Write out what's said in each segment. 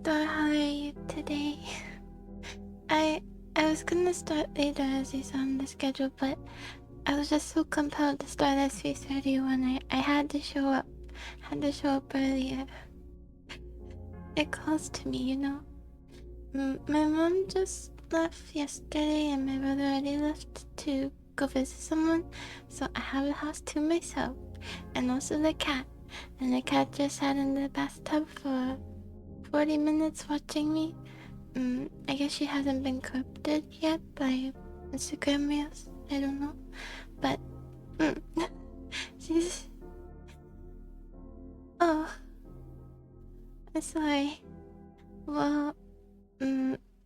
Victor, how are you today? I was gonna start later as you saw on the schedule, but I was just so compelled to start at 3:30 when I had to show up. Earlier. It calls to me, you know. My mom just left yesterday and my brother already left to go visit someone, so I have the house to myself, and also the cat. And the cat just sat in the bathtub for 40 minutes watching me. I guess she hasn't been corrupted yet by Instagram reels. I don't know. But, she's... Oh, I'm sorry. Well,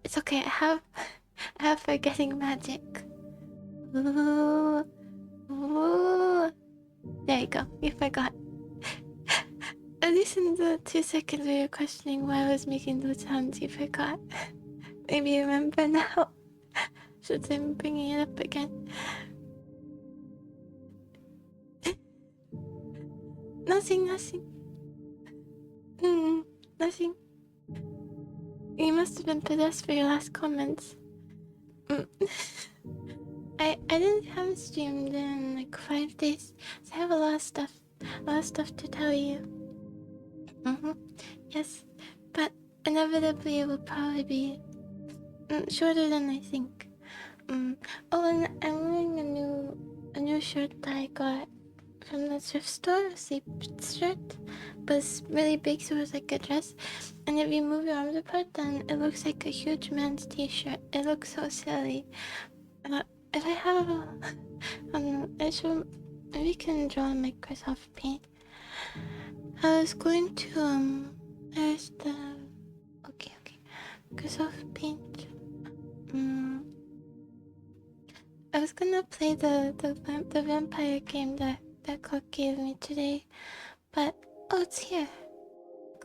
it's okay. I have forgetting magic. Ooh. There you go. You forgot. At least in the 2 seconds where you're questioning why I was making those sounds, you forgot. Maybe you remember now. Since I'm bringing it up again. Nothing. Nothing. You must have been possessed for your last comments. I didn't have streamed in like 5 days, so I have a lot of stuff to tell you. Yes, but inevitably it will probably be shorter than I think. Oh, and I'm wearing a new shirt that I got from the thrift store, a sleep shirt, but it's really big, so it's like a dress. And if you move your arms apart, then it looks like a huge man's t-shirt. It looks so silly. If I have maybe you can draw on Microsoft Paint. I was going to, there's the, okay, Microsoft Paint. I was gonna play the vampire game that Clark gave me today, but, oh, it's here.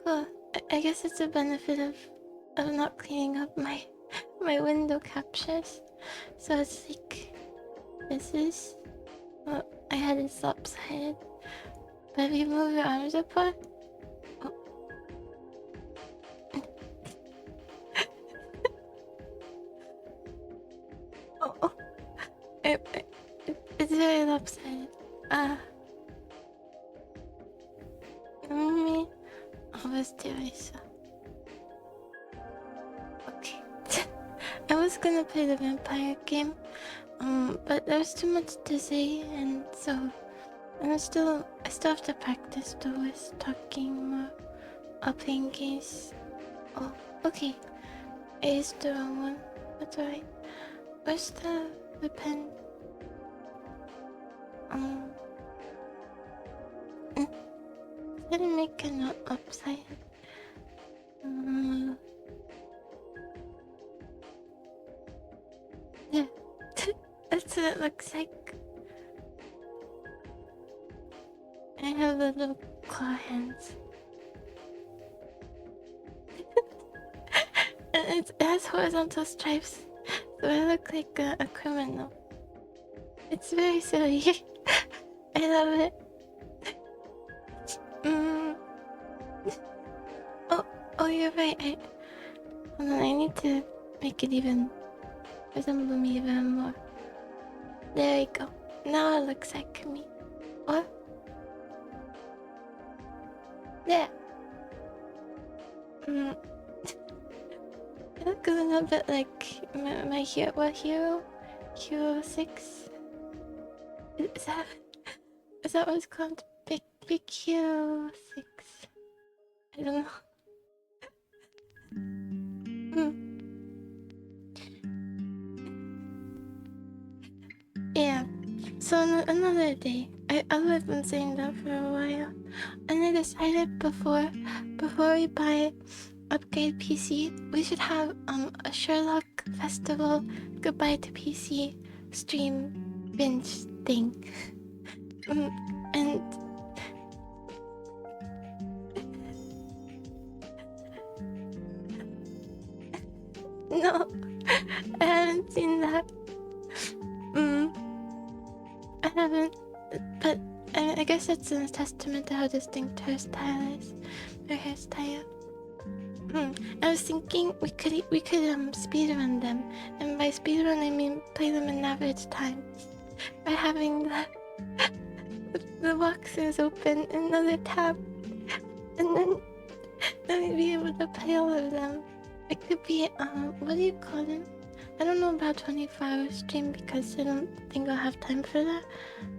Cool. I guess it's a benefit of not cleaning up my window captures. So it's like, this is, well, I had it lopsided. But if you move your arms apart, it's very lopsided. Me, always do so. Okay. I was gonna play the vampire game, but there's too much to say, and so I still have to practice though with talking more. I'll play in case. Oh, okay. I used the wrong one. That's alright. Where's the pen? I didn't make a note upside. Yeah. That's what it looks like. I have the little claw hands. It has horizontal stripes, so I look like a criminal. It's very silly. I love it. Oh, you're right. Hold on, I need to make it even resemble me even more. There we go. Now it looks like me. What? There. I look a little bit like my hero. What hero? Hero 6? Is that what it's called? Big Hero 6. I don't know. Yeah. So another day. I've been saying that for a while, and I decided before we buy upgrade PC, we should have a Sherlock Festival goodbye to PC stream binge thing. And no, I haven't seen that. I haven't, but I guess it's a testament to how distinct her style is. Her hairstyle. I was thinking we could speedrun them, and by speedrun I mean play them in average time by having the boxes open in another tab, and then we'd be able to play all of them. It could be what do you call them? I don't know about 24-hour stream because I don't think I'll have time for that,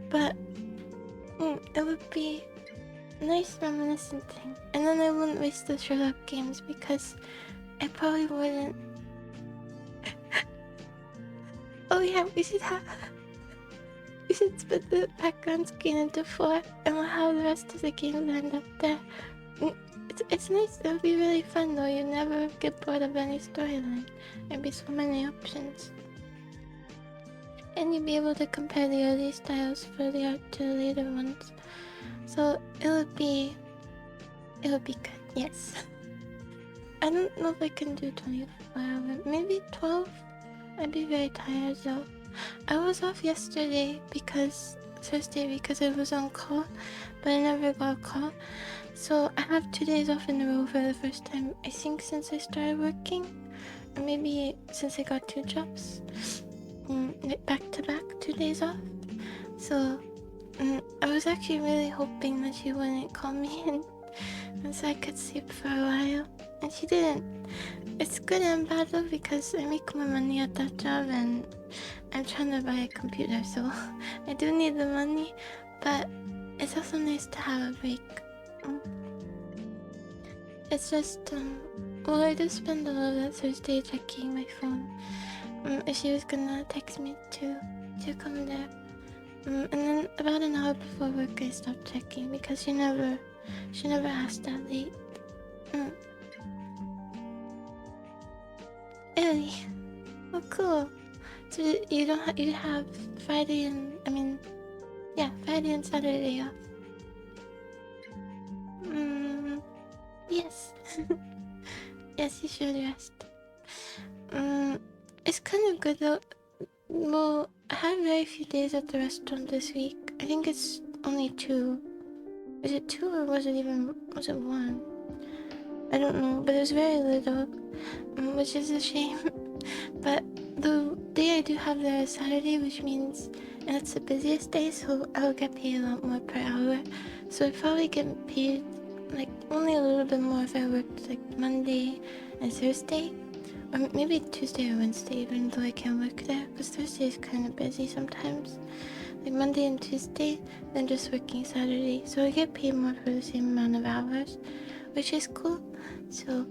but it would be a nice reminiscent thing. And then I wouldn't waste the Sherlock games because I probably wouldn't. Oh yeah, we should split the background screen into 4 and we'll have the rest of the game lined up there. It's nice, it would be really fun though, you never get bored of any storyline. There'd be so many options. And you'd be able to compare the early styles for the art to the later ones. So it would be good, yes. I don't know if I can do 24 hours, maybe 12? I'd be very tired though. I was off yesterday Thursday because I was on call, but I never got a call. So I have 2 days off in a row for the first time, I think since I started working. Or maybe since I got 2 jobs. Back to back, 2 days off. So I was actually really hoping that she wouldn't call me in and so I could sleep for a while. And she didn't. It's good and bad though because I make more money at that job and I'm trying to buy a computer, so I do need the money, but it's also nice to have a break. It's just, well, I do spend a lot of that Thursday checking my phone. She was gonna text me to come there. And then about an hour before work I stopped checking because she never asked that late. Really? Oh cool. So you have Friday and Friday and Saturday off. Yes. Yes, you should rest. It's kind of good though. Well, I had very few days at the restaurant this week. I think it's only 2. Is it 2 or was it 1? I don't know, but it was very little, which is a shame. But the day I do have there is Saturday, which means it's the busiest day, so I'll get paid a lot more per hour. So I probably get paid like only a little bit more if I worked like Monday and Thursday, or maybe Tuesday or Wednesday, even though I can work there, because Thursday is kind of busy sometimes. Like Monday and Tuesday, then just working Saturday. So I get paid more for the same amount of hours, which is cool. So,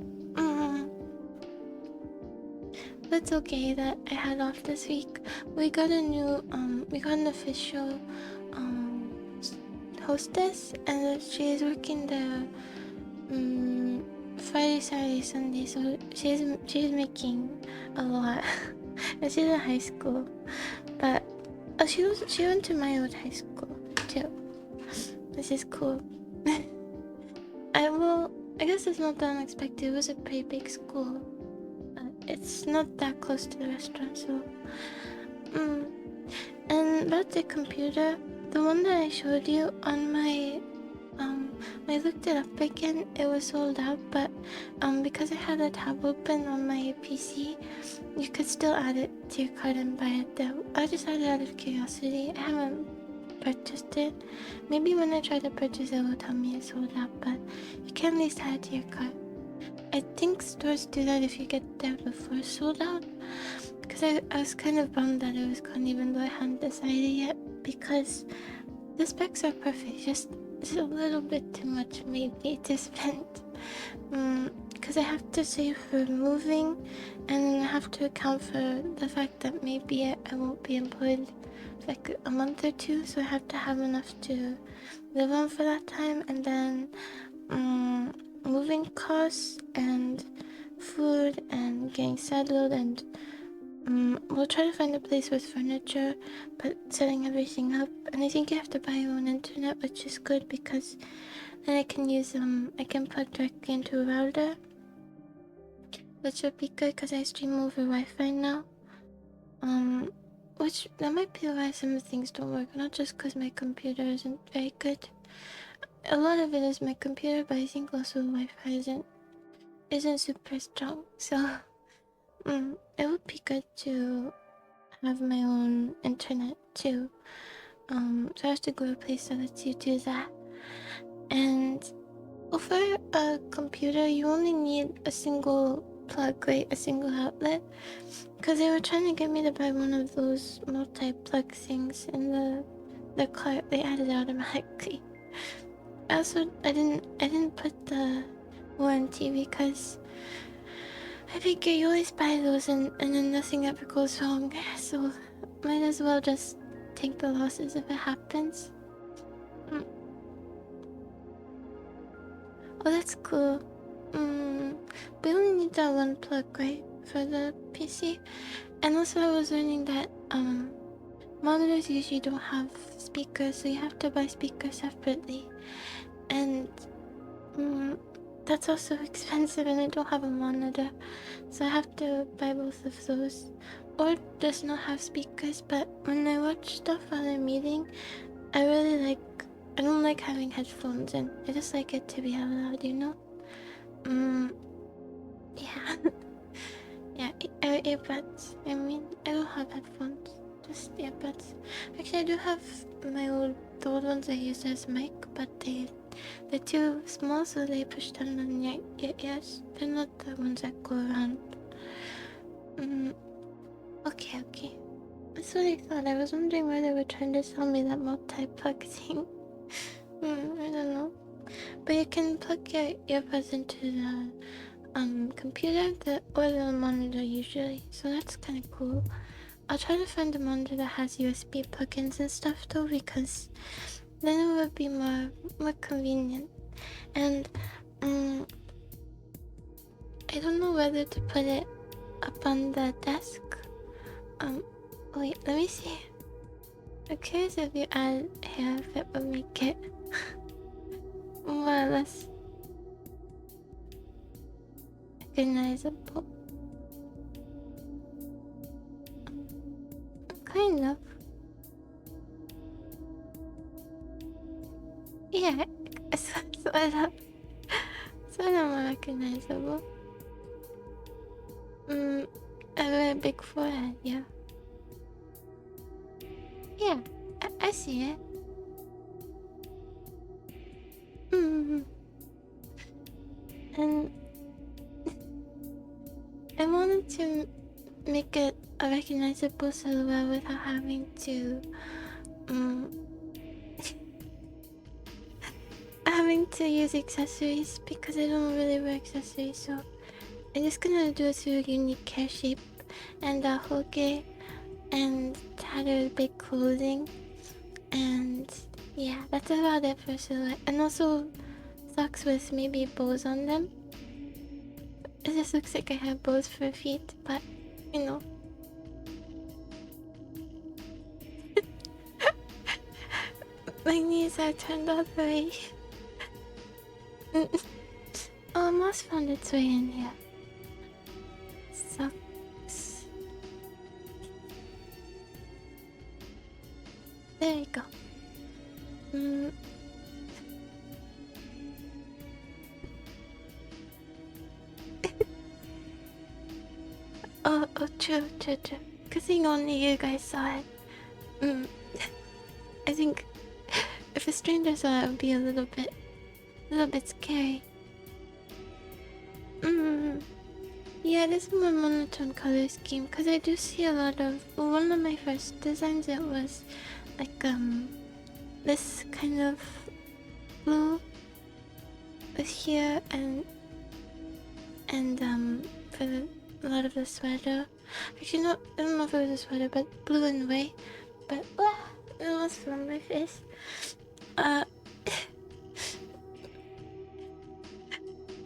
that's okay that I had off this week. We got an official hostess, and she is working the Friday, Saturday, Sunday. So she's making a lot, and she's in high school. But she went to my old high school too. This is cool. I guess it's not that unexpected. It was a pretty big school. It's not that close to the restaurant, so. And about the computer, the one that I showed you on my, when I looked it up again, it was sold out, but because I had a tab open on my PC, you could still add it to your cart and buy it there. I just added it out of curiosity. I haven't purchased it. Maybe when I try to purchase it, it will tell me it's sold out, but you can at least add it to your cart. I think stores do that if you get there before it's sold out, because I was kind of bummed that it was gone even though I hadn't decided yet, because the specs are perfect, just a little bit too much maybe to spend, because I have to save for moving, and I have to account for the fact that maybe I won't be employed for like a month or 2, so I have to have enough to live on for that time, and then moving costs and food and getting settled, and we'll try to find a place with furniture, but setting everything up. And I think you have to buy your own internet, which is good because then I can use I can plug directly into a router, which would be good because I stream over Wi-Fi now. Which that might be why some things don't work, not just because my computer isn't very good. A lot of it is my computer, but I think also the Wi-Fi isn't isn't super strong, so it would be good to have my own internet too. So I have to go to a place that lets you do that. And for a computer, you only need a single plug, right? A single outlet. Because they were trying to get me to buy one of those multi-plug things in the cart. They added automatically. Also, I didn't put the warranty because I figure you always buy those and then nothing ever goes wrong. So might as well just take the losses if it happens. Oh, that's cool. We only need that one plug, right, for the PC? And also I was learning that monitors usually don't have speakers, so you have to buy speakers separately. And that's also expensive, and I don't have a monitor, so I have to buy both of those. Or just not have speakers, but when I watch stuff while I'm eating, I don't like having headphones in. I just like it to be out loud, you know? Yeah. Yeah, earbuds. I mean, I don't have headphones, just earbuds. Actually, I do have the old ones I use as mic, but they're too small, so they push down on your ears. They're not the ones that go around. Okay. That's what I thought. I was wondering why they were trying to sell me that multi-plug thing. I don't know. But you can plug your earbuds into the computer or the monitor usually, so that's kind of cool. I'll try to find a monitor that has USB plugins and stuff though, because then it would be more convenient. And I don't know whether to put it up on the desk. Wait, let me see. I'm curious if you add hair, if it would make it more or less recognizable. Kind of. Yeah, sort of more recognizable. A very big forehead, yeah. Yeah, I see it. And I wanted to make it a recognizable silhouette without having to use accessories, because I don't really wear accessories, so I'm just gonna do it through a unique hair shape and a hoge and tattered big clothing, and yeah, that's about it for silhouette. And also socks with maybe bows on them. It just looks like I have bows for feet, but you know. My knees are turned all the way. Oh, moss found its way in here. Sucks. There you go. Oh, true. Good thing only you guys saw it. I think if a stranger saw it, it would be a little bit scary. Yeah, this is more monotone color scheme, because I do see a lot of, well, one of my first designs, it was like this kind of blue with here and for a lot of the sweater. Actually, no, I don't know if it was a sweater, but blue and white. But it was from my face. Am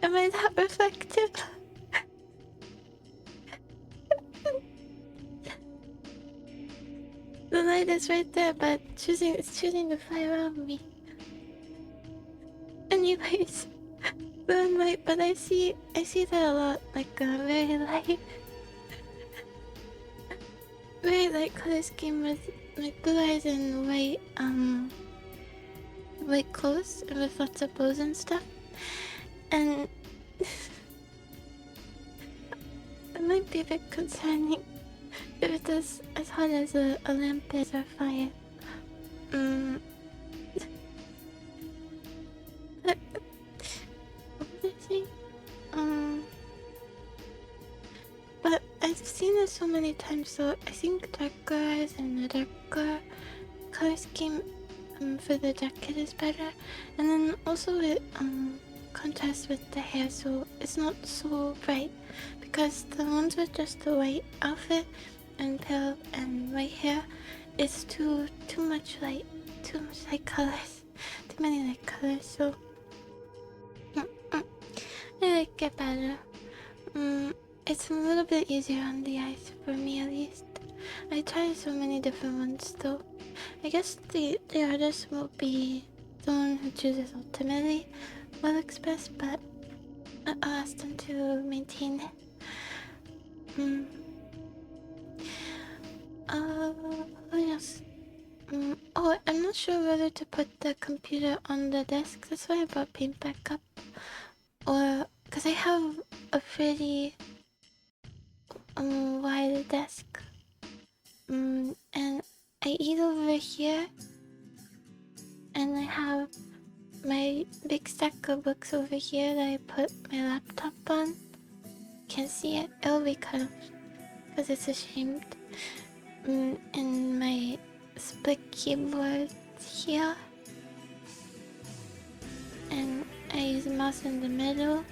I that reflective? The light is right there, but it's choosing to fly around me. Anyways, blue and white, but I see that a lot, like very light color scheme with like blue eyes and white clothes with lots of bows and stuff. And might be a bit concerning if it is as hot as a lamp is or fire. But what was I saying? But I've seen it so many times, so I think darker eyes and a darker color scheme for the jacket is better. And then also it contrasts with the hair, so it's not so bright. Because the ones with just the white outfit and pale and white hair, it's too much light, too much light colors, too many light colors. So I like it better. It's a little bit easier on the eyes, for me at least. I tried so many different ones though. I guess the artist will be the one who chooses ultimately what looks best, but I'll ask them to maintain it. What else? Oh, I'm not sure whether to put the computer on the desk. That's why I brought paint back up. Or, because I have a pretty wide desk. And I eat over here. And I have my big stack of books over here that I put my laptop on. Can't see it. It'll be cut off because it's ashamed. And my split keyboard here. And I use a mouse in the middle.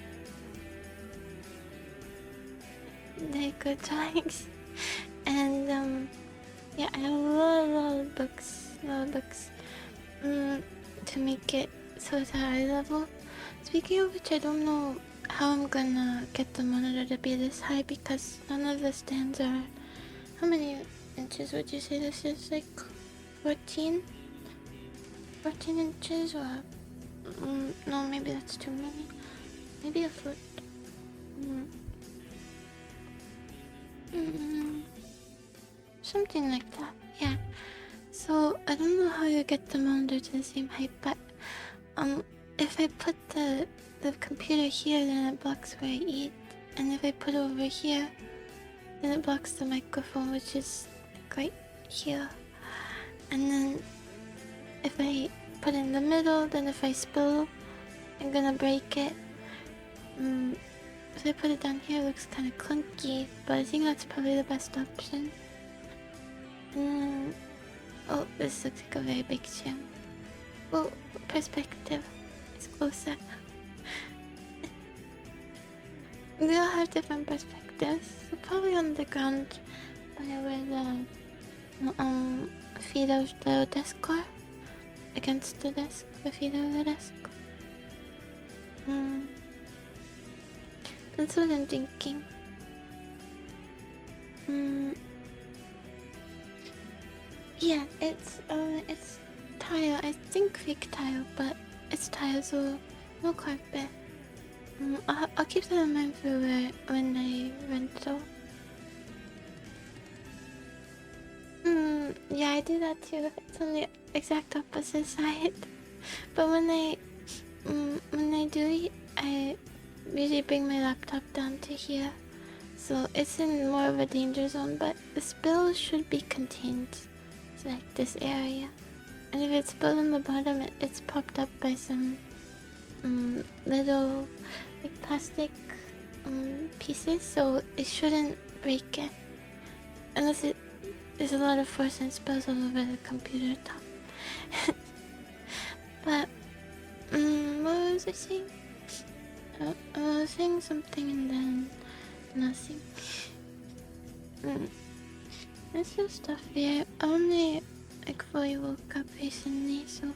They're good drawings. And yeah, I have a lot of books. To make it so it's at eye level. Speaking of which, I don't know how I'm gonna get the monitor to be this high because none of the stands are... How many inches would you say this is? Like 14? 14 inches or... no, maybe that's too many. Maybe a foot. Something like that, yeah. So I don't know how you get the monitor to the same height, but if I put the computer here, then it blocks where I eat, and if I put it over here, then it blocks the microphone, which is right here. And then if I put it in the middle, then if I spill, I'm gonna break it. If I put it down here, it looks kind of clunky, but I think that's probably the best option. And oh, this looks like a very big gym. Well, perspective is closer. We all have different perspectives. So probably on the ground, where the feet of the desk are, against the desk, the feet of the desk. That's what I'm thinking. Yeah, it's tile. I think fake tile, but it's tile, so no carpet. I'll keep that in mind for when I rent though. Yeah, I do that too. It's on the exact opposite side. But when I do it, I usually bring my laptop down to here. So it's in more of a danger zone, but the spill should be contained to like this area. And if it's spilled on the bottom, it's popped up by some little like plastic pieces, so it shouldn't break it. Unless there's a lot of force and spills all over the computer top. But what was I saying? I was saying something and then nothing. There's just stuff here. I only like fully woke up recently, so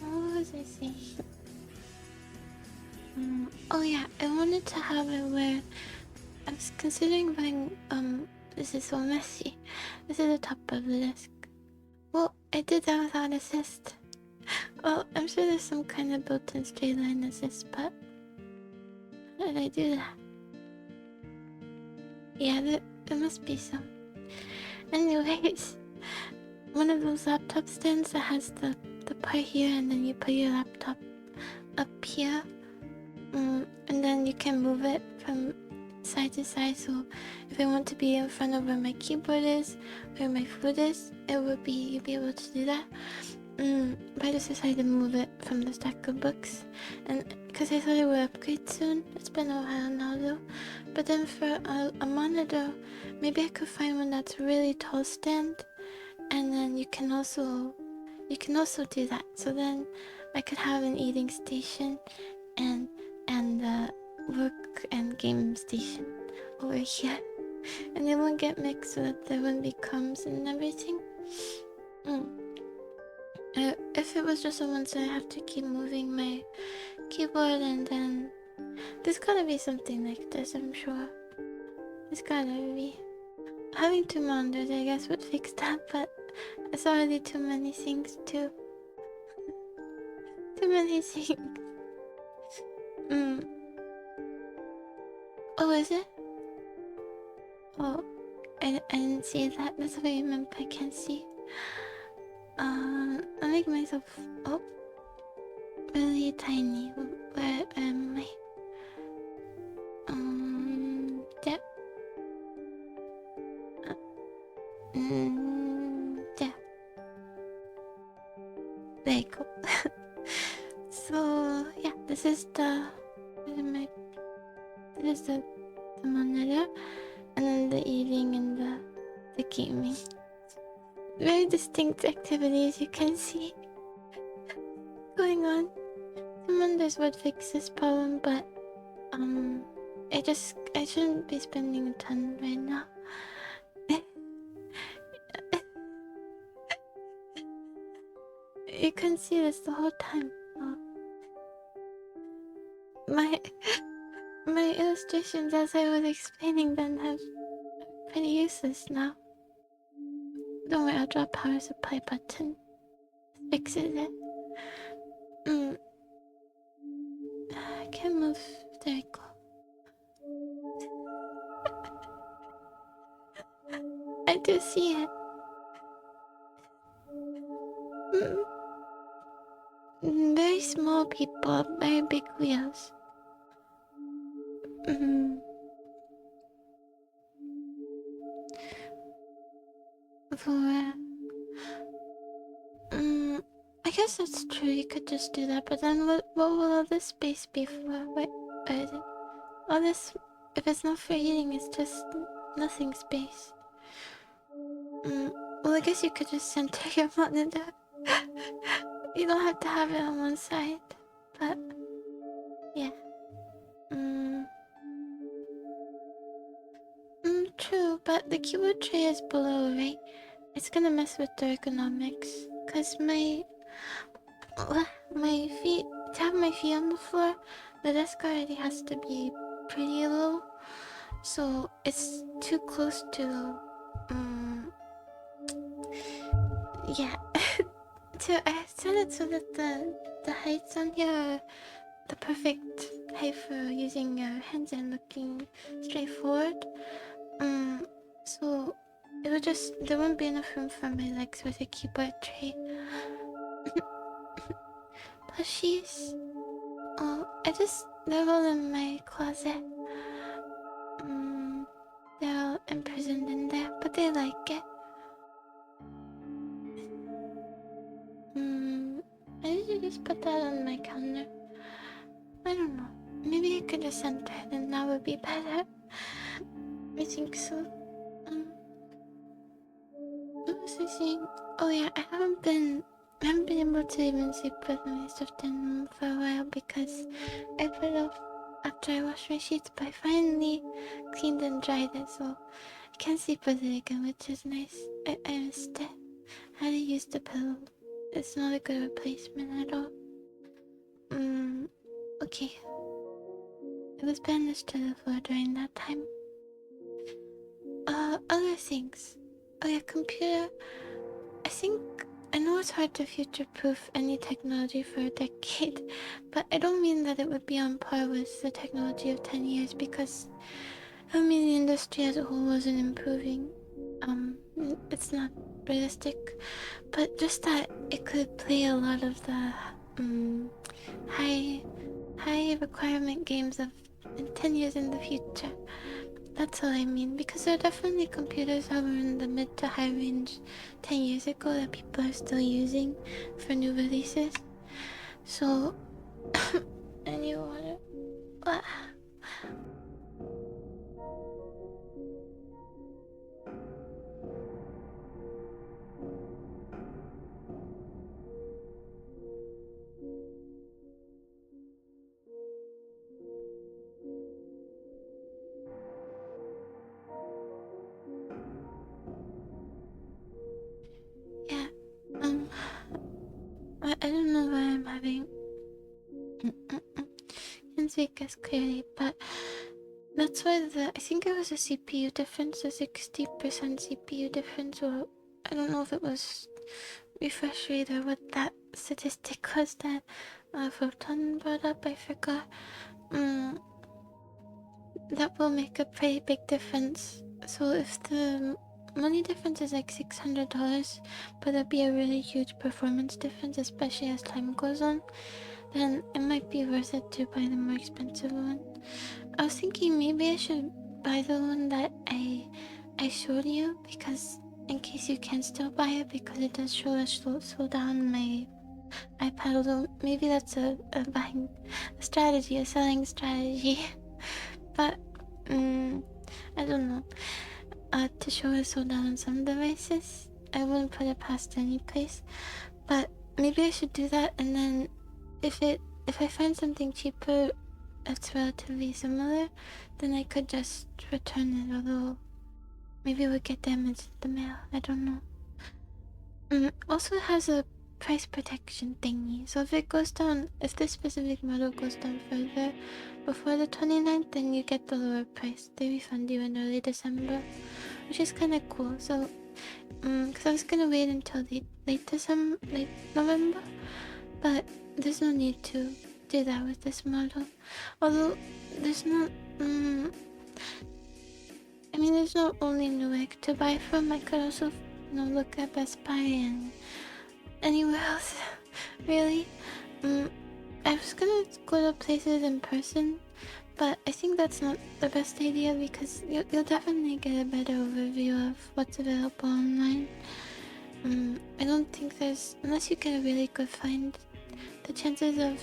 what was I saying? Oh yeah, I wanted to have it where I was considering buying this is so messy. This is the top of the desk. Well, I did that without assist. Well, I'm sure there's some kind of built-in straight line assist, but how did I do that? Yeah, there must be some. Anyways, one of those laptop stands that has the part here, and then you put your laptop up here, and then you can move it from side to side. So if I want to be in front of where my keyboard is, where my foot is, you'd be able to do that. But I just decided to move it from the stack of books, and because I thought it would upgrade soon. It's been a while now though. But then for a monitor, maybe I could find one that's a really tall stand, and then you can also do that. So then I could have an eating station and work and game station over here, and they won't get mixed so that there wouldn't be crumbs and everything. If it was just a one side, I have to keep moving my keyboard, and then there's gotta be something like this, I'm sure. There's gotta be. Having two monitors, I guess, would fix that, but it's already too many things too. Too many things. Oh, is it? Oh, I didn't see that. That's what you meant by can't see. I'll make myself really tiny. Where am I? There. There. There you go. So yeah, this is the monitor, and then the eating and the gaming. Very distinct activities you can see going on. Some wonders would fix this problem, but I shouldn't be spending a ton right now. You can see this the whole time. My illustrations as I was explaining them have pretty useless now. Don't worry, I'll draw power supply button. Fixes it. I can't move. There we go. I do see it. Very small people, very big wheels. I guess that's true. You could just do that, but then what will all this space be for? Wait, is it? All this, if it's not for eating, it's just nothing space. Well, I guess you could just center your monitor. You don't have to have it on one side, but yeah. True, but the keyboard tray is below, right? It's gonna mess with the ergonomics, cause my feet, to have my feet on the floor, the desk already has to be pretty low, so it's too close to yeah. I set it so that the heights on here are the perfect height for using your hands and looking straight forward. So it would just, there wouldn't be enough room for my legs with a keyboard tray. Plushies. Oh, they're all in my closet. They're all imprisoned in there, but they like it. I usually just put that on my counter. I don't know. Maybe I could just center it and that would be better. I think so. What was I saying? Oh yeah, I haven't been able to even sleep with my stuff down for a while because I put it off after I washed my sheets, but I finally cleaned and dried it, so I can sleep with it again, which is nice. I missed it. I had to use the pillow. It's not a good replacement at all. Okay. It was banished to the floor during that time. Other things. Oh yeah, computer. I know it's hard to future-proof any technology for a decade, but I don't mean that it would be on par with the technology of 10 years because I mean the industry as a whole wasn't improving. It's not realistic, but just that it could play a lot of the high requirement games of 10 years in the future. That's all I mean, because there are definitely computers that were in the mid to high range 10 years ago that people are still using for new releases. So, any water? What? Yeah, um, I don't know why I'm having. Can't speak as clearly, but that's why I think it was a CPU difference, a 60% CPU difference, or I don't know if it was refresh rate or what that statistic was that Photon brought up, I forgot. That will make a pretty big difference. So if the money difference is like $600, but it'll be a really huge performance difference, especially as time goes on, then it might be worth it to buy the more expensive one. I was thinking maybe I should buy the one that I showed you, because in case you can still buy it, because it does show a slow down my iPad, although maybe that's a buying strategy, a selling strategy. But I don't know. To show a slowdown on some devices, I wouldn't put it past any place. But maybe I should do that, and then if I find something cheaper that's relatively similar, then I could just return it, although maybe it would get damaged in the mail. I don't know. Also, it has a price protection thingy, so if it goes down, if this specific model goes down further before the 29th, then you get the lower price. They refund you in early December, which is kind of cool. So because I was gonna wait until late November, but there's no need to do that with this model. Although there's not, there's not only Newegg to buy from. I could also, look at Best Buy and anywhere else, really. I was gonna go to places in person, but I think that's not the best idea, because you'll definitely get a better overview of what's available online. I don't think unless you get a really good find, the chances of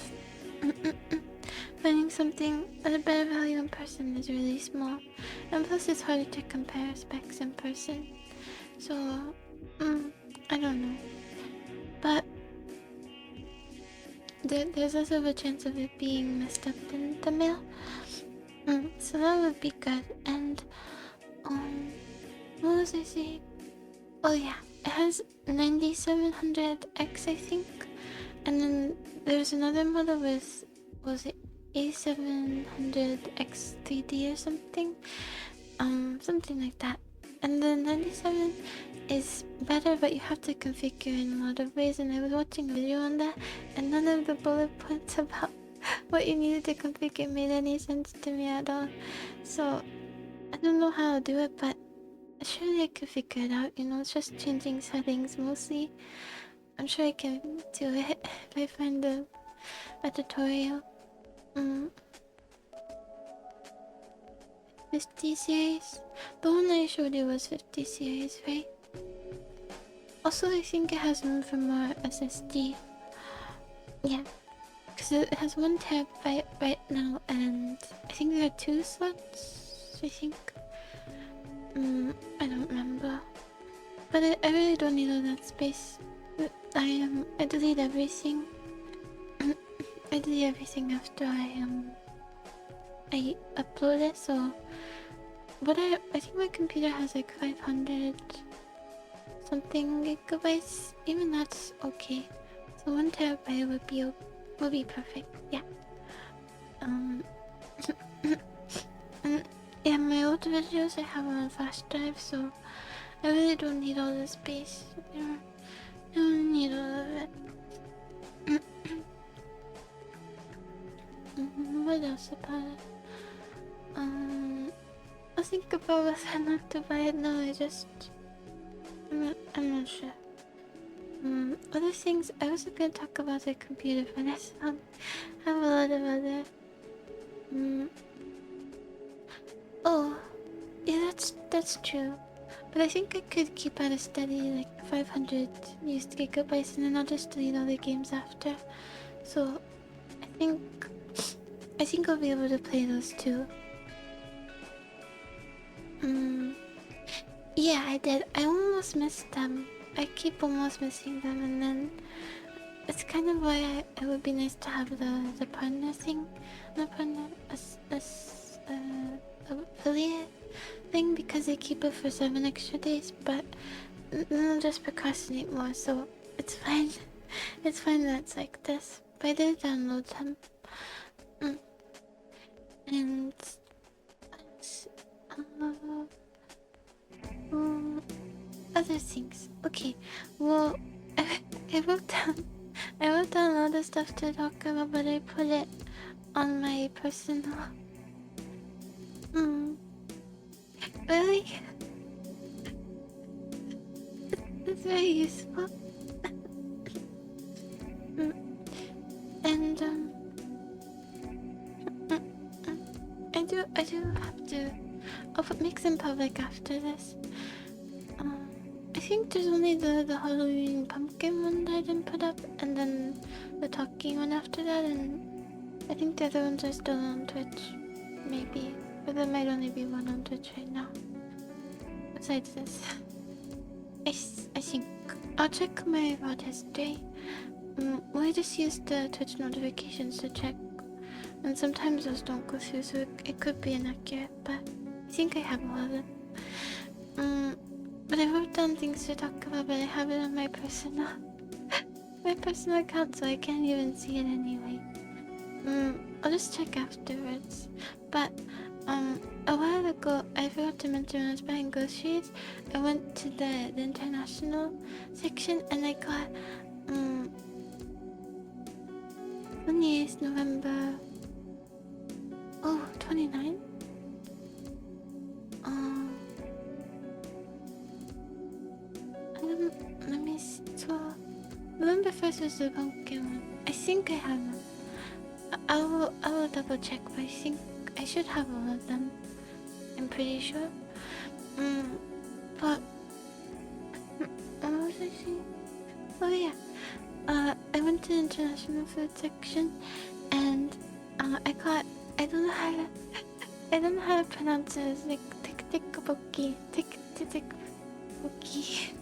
finding something at a better value in person is really small. And plus it's harder to compare specs in person. So, I don't know. But there's also a chance of it being messed up in the mail. So that would be good. And, what was I saying? Oh yeah, it has 9700X, I think. And then there's another model with, was it A700X 3D or something? Something like that. And the 97 is better, but you have to configure in a lot of ways, and I was watching a video on that, and none of the bullet points about what you needed to configure made any sense to me at all. So I don't know how to do it, but surely I could figure it out. It's just changing settings mostly. I'm sure I can do it if I find a tutorial. 50 series? The one I showed you was 50 series, right? Also, I think it has room for more SSD. Yeah, because it has 1 terabyte right now, and I think there are 2 slots, I think. I don't remember. But I really don't need all that space. I delete everything. I delete everything after I upload it, so... But I think my computer has like 500 something gigabytes. Even that's okay. So 1 terabyte would be perfect. Yeah. And yeah, my old videos I have on flash drive, so I really don't need all the space. I don't need all of it. What else about it? I think about whether not to buy it now. I'm not sure. Other things, I was gonna talk about the computer, but I have a lot of other... Oh, that's true. But I think I could keep at a steady like 500 used gigabytes, and then I'll just delete other games after. So I think I'll be able to play those too. Yeah, I did. I almost missed them. I keep almost missing them, and then it's kind of why it would be nice to have the partner thing, the partner affiliate thing, because they keep it for 7 extra days. But then I'll just procrastinate more, so it's fine. It's fine that it's like this. But I did download them. And other things. Okay, well, I wrote down a lot of stuff to talk about, but I put it on my personal. Really? It's very useful. And I do have to. I'll make them public after this. I think there's only the Halloween pumpkin one that I didn't put up, and then the talking one after that, and I think the other ones are still on Twitch, maybe, but there might only be one on Twitch right now. Besides this, I think I'll check my VOD history. Well, I just use the Twitch notifications to check, and sometimes those don't go through, so it could be inaccurate, but I think I have all of them. But I wrote down things to talk about, but I have it on my personal account, so I can't even see it anyway. I'll just check afterwards. But a while ago, I forgot to mention when I was buying groceries, I went to the international section, and I got 28th November. Oh, 29? Let me see. So, November 1st was the pumpkin one. I think I have them. I will double check, but I think I should have all of them. I'm pretty sure. But what was I saying? Oh yeah. I went to the international food section, and I don't know how to pronounce it. It's like tiktikboki. Tiktikboki.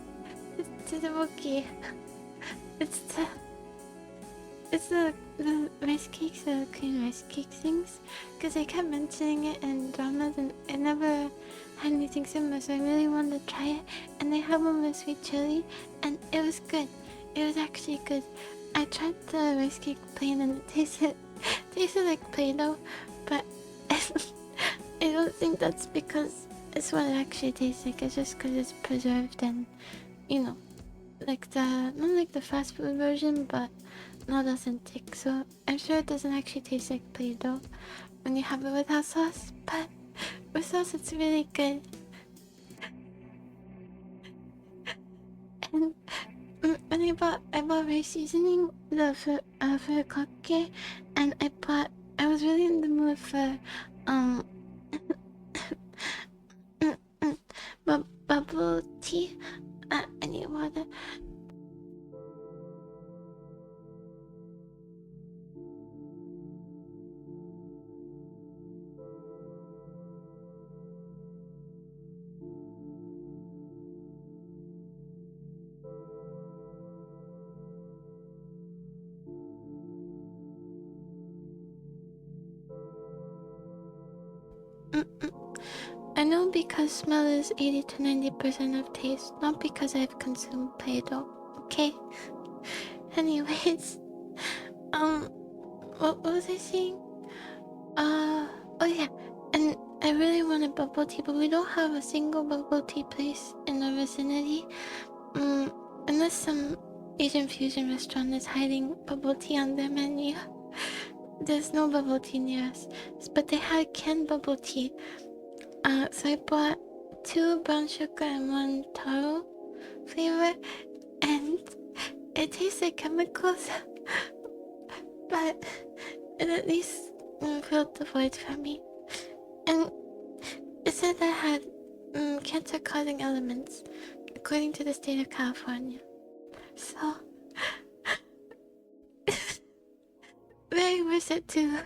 It's the rice cakes, the cream rice cake things, because I kept mentioning it in dramas, and I never had anything similar, so I really wanted to try it. And they had one with sweet chili, and it was good. It was actually good. I tried the rice cake plain, and it tasted like Play-Doh, but I don't think that's because it's what it actually tastes like. It's just because it's preserved and, like not like the fast food version, but not authentic. So I'm sure it doesn't actually taste like Play-Doh when you have it without sauce, but with sauce it's really good. And when I bought rice seasoning for kake, and I was really in the mood for bubble tea. I need water. I know because smell is 80 to 90% of taste, not because I've consumed Play-Doh, okay? Anyways, what was I saying? Oh yeah, and I really wanted bubble tea, but we don't have a single bubble tea place in the vicinity. Unless some Asian fusion restaurant is hiding bubble tea on their menu. There's no bubble tea near us, but they had canned bubble tea. So I bought 2 brown sugar and 1 taro flavor, and it tastes like chemicals, but it at least filled the void for me. And it said I had cancer-causing elements, according to the state of California. So, very worth it to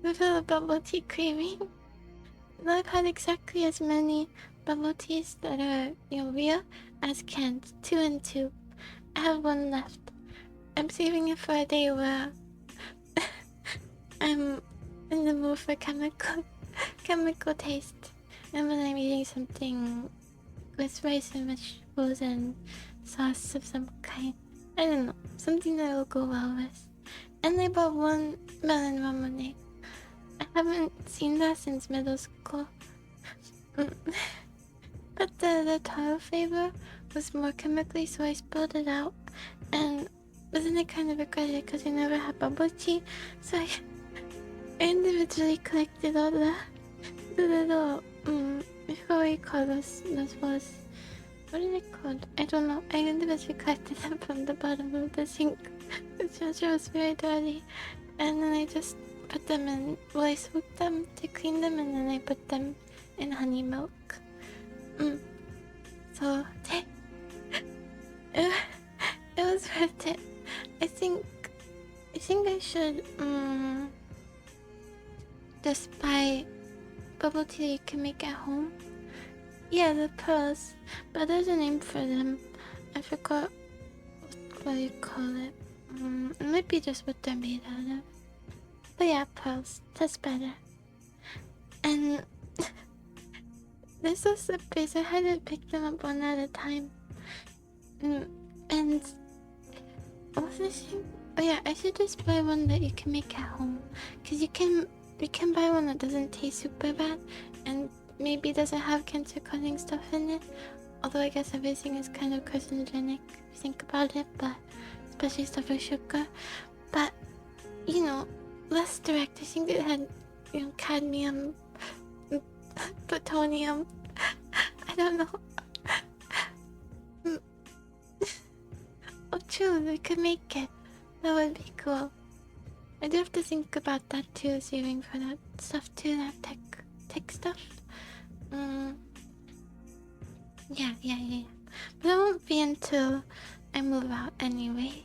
fulfill a bubble tea craving. Now I've had exactly as many bubble teas that are, real as canned. 2 and 2. I have one left. I'm saving it for a day where I'm in the mood for chemical taste. And when I'm eating something with rice and vegetables and sauce of some kind. I don't know. Something that will go well with. And I bought one melon ramen. I haven't seen that since middle school. But the taro flavor was more chemically, so I spilled it out. And wasn't it kind of regret it because I never had bubble tea? So I individually collected all the little, what do you call those balls? What are they called? I don't know. I individually collected them from the bottom of the sink, which was very dirty. And then I just put them in, well, I soaked them to clean them, and then I put them in honey milk. So, it was worth it. I think I should, just buy bubble tea you can make at home. Yeah, the pearls. But there's a name for them. I forgot what you call it. It might be just what they're made out of. But yeah, pearls. That's better. And they're so slippery, so I had to pick them up one at a time. And what was I saying? Oh yeah, I should just buy one that you can make at home. Cause you can buy one that doesn't taste super bad and maybe doesn't have cancer-causing stuff in it. Although I guess everything is kind of carcinogenic if you think about it, but especially stuff with sugar. But less direct. I think it had cadmium, plutonium. I don't know. Oh, true, we could make it. That would be cool. I do have to think about that too, saving for that stuff too, that tech stuff. Yeah. But it won't be until I move out anyway.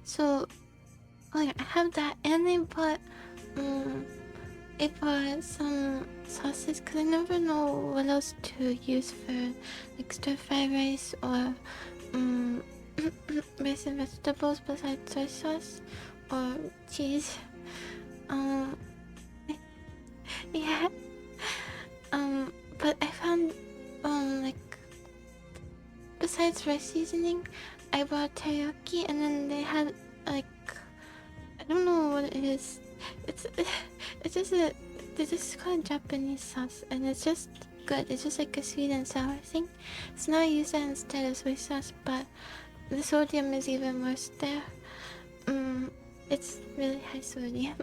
So, I have that, and I bought some sauces because I never know what else to use for like stir-fry rice or rice and vegetables besides soy sauce or cheese. Yeah. But I found besides rice seasoning, I bought teriyaki, and then they had I don't know what it is. It's just they just call it Japanese sauce, and it's just good. It's just like a sweet and sour thing. So now I use that instead of soy sauce, but the sodium is even worse there. It's really high sodium,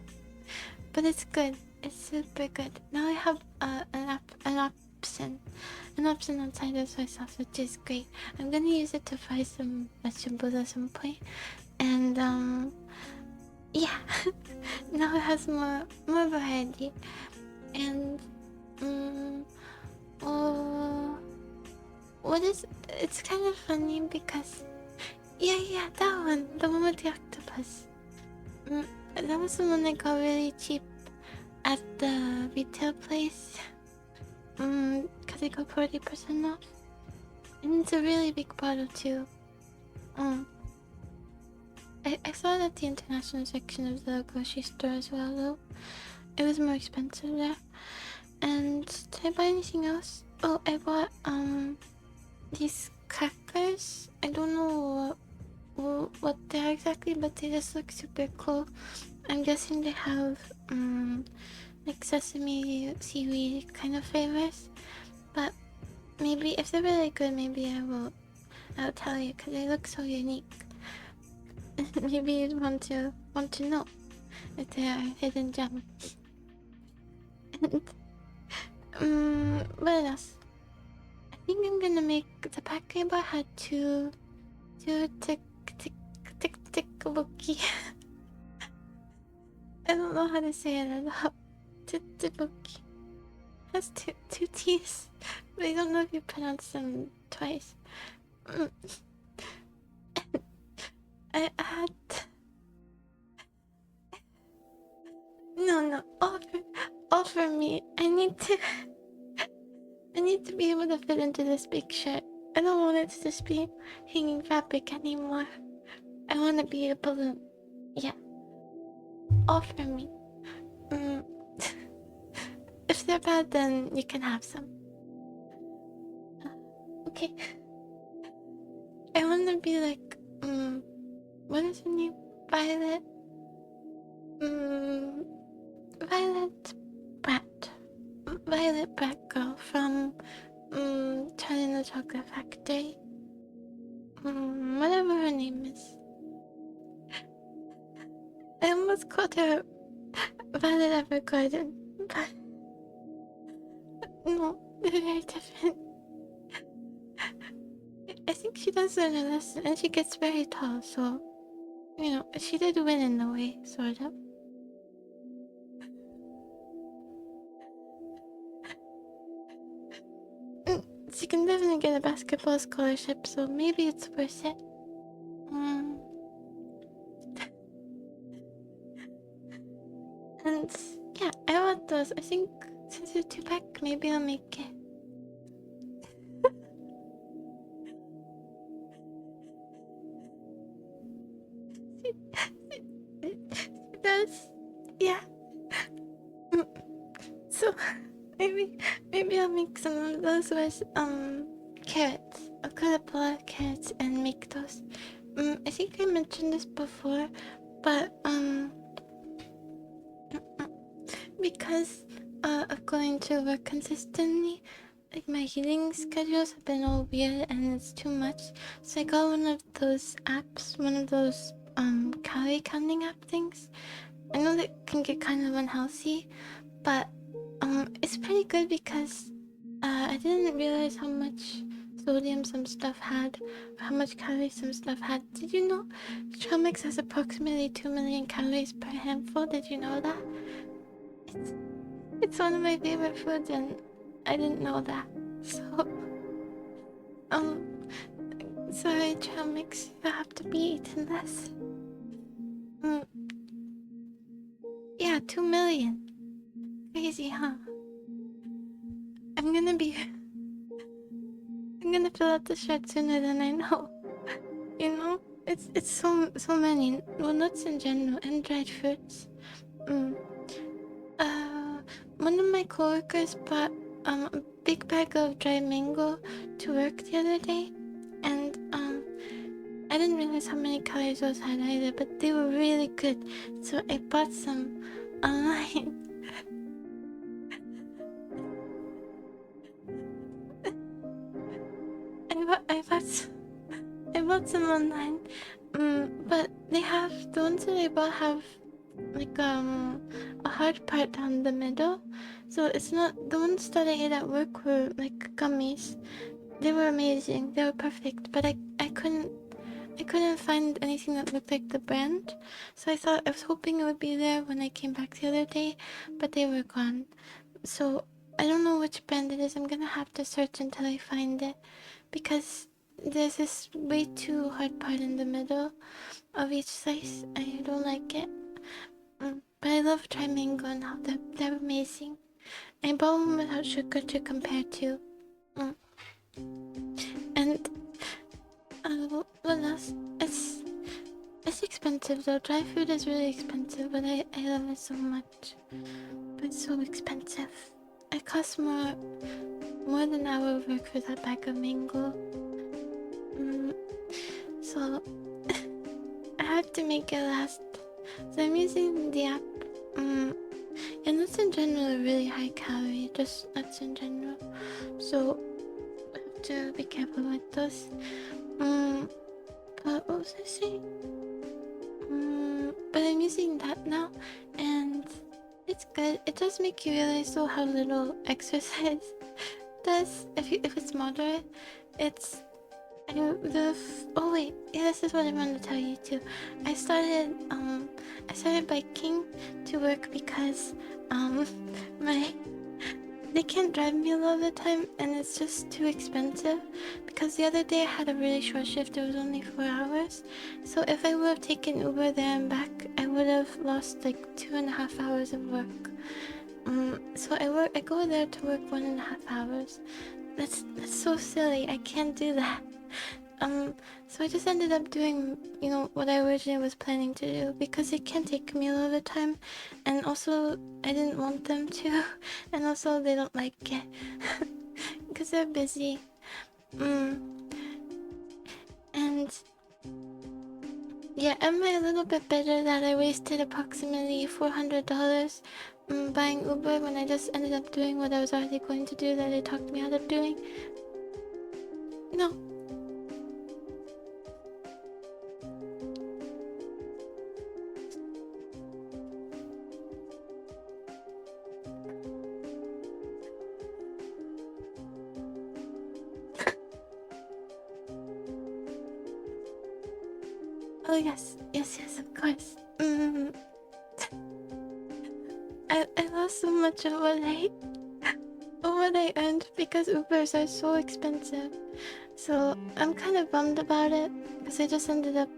but it's good. It's super good. Now I have an option outside of soy sauce, which is great. I'm gonna use it to fry some vegetables at some point, and yeah. Now it has more variety, and it's kind of funny because yeah, that one, the one with the octopus. That was the one that got really cheap at the retail place. Cause it got 40% off, and it's a really big bottle too. I saw it at the international section of the grocery store as well, though. It was more expensive there. And did I buy anything else? Oh, I bought these crackers. I don't know what they are exactly, but they just look super cool. I'm guessing they have like sesame, seaweed kind of flavors. But maybe if they're really good, maybe I'll tell you because they look so unique. Maybe you'd want to know if they are hidden gem. What else? I think I'm gonna make the package bar had two tick bookie. I don't know how to say it at all. Tteokbokki. has two T's, but I don't know if you pronounce them twice. I had no offer me. I need to be able to fit into this big shirt. I don't want it to just be hanging fabric anymore. I want to be able to, yeah, offer me. If they're bad, then you can have some. Okay. I want to be like, what is her name? Violet. Violet Brat. Violet Brat girl from Charlie and the Chocolate Factory. Whatever her name is. I almost called her Violet Evergarden, but no, they're very different. I think she does learn a lesson, and she gets very tall, so, you know, she did win in a way, sort of. She can definitely get a basketball scholarship, so maybe it's worth it. And yeah, I want those. I think since it's 2-pack, maybe I'll make it. She does. Yeah. So maybe I'll make some of those with carrots. I'll cut up a lot of carrots and make those. I think I mentioned this before, but because of going to work consistently, like my eating schedules have been all weird and it's too much. So I got one of those apps, one of those calorie counting app things. I know that can get kind of unhealthy, but it's pretty good because I didn't realize how much sodium some stuff had, or how much calories some stuff had. Did you know trail mix has approximately 2 million calories per handful? Did you know that? It's one of my favorite foods, and I didn't know that. So sorry, trail mix, you have to be eating less. Yeah, 2 million. Crazy, huh? I'm gonna fill out the shirt sooner than I know. You know, it's so many. Well, nuts in general and dried fruits. One of my coworkers bought a big bag of dried mango to work the other day, and I didn't realize how many calories those had either, but they were really good. So I bought some online. I bought some online. But they have the ones that I bought have like a hard part down the middle, so it's not the ones that I ate at work were like gummies. They were amazing. They were perfect, but I couldn't find anything that looked like the brand. So I was hoping it would be there when I came back the other day, but they were gone. So I don't know which brand it is. I'm gonna have to search until I find it because there's this way too hard part in the middle of each slice. I don't like it. But I love dry mango now. They're amazing. I bought one without sugar to compare to. And what else? It's expensive though. Dry food is really expensive, but I love it so much. But it's so expensive. It costs more than an hour of work for that bag of mango. So I have to make it last. So I'm using the app. And nuts in general are really high calorie, just nuts in general. So I have to be careful with those. But what was I saying? But I'm using that now, and it's good. It does make you realize though how little exercise does if it's moderate. It's oh wait, yeah, this is what I wanted to tell you too. I started biking to work because my they can't drive me a lot of the time, and it's just too expensive. Because the other day I had a really short shift, it was only 4 hours. So if I would have taken Uber there and back, I would have lost like 2.5 hours of work. So I go there to work 1.5 hours. That's so silly. I can't do that. So I just ended up doing, what I originally was planning to do because it can take me a lot of the time, and also I didn't want them to, and also they don't like it because they're busy. And yeah, am I a little bit better that I wasted approximately $400 buying Uber when I just ended up doing what I was already going to do that they talked me out of doing? No. Oh yes, of course. I lost so much of what I earned because Ubers are so expensive. So I'm kind of bummed about it because I just ended up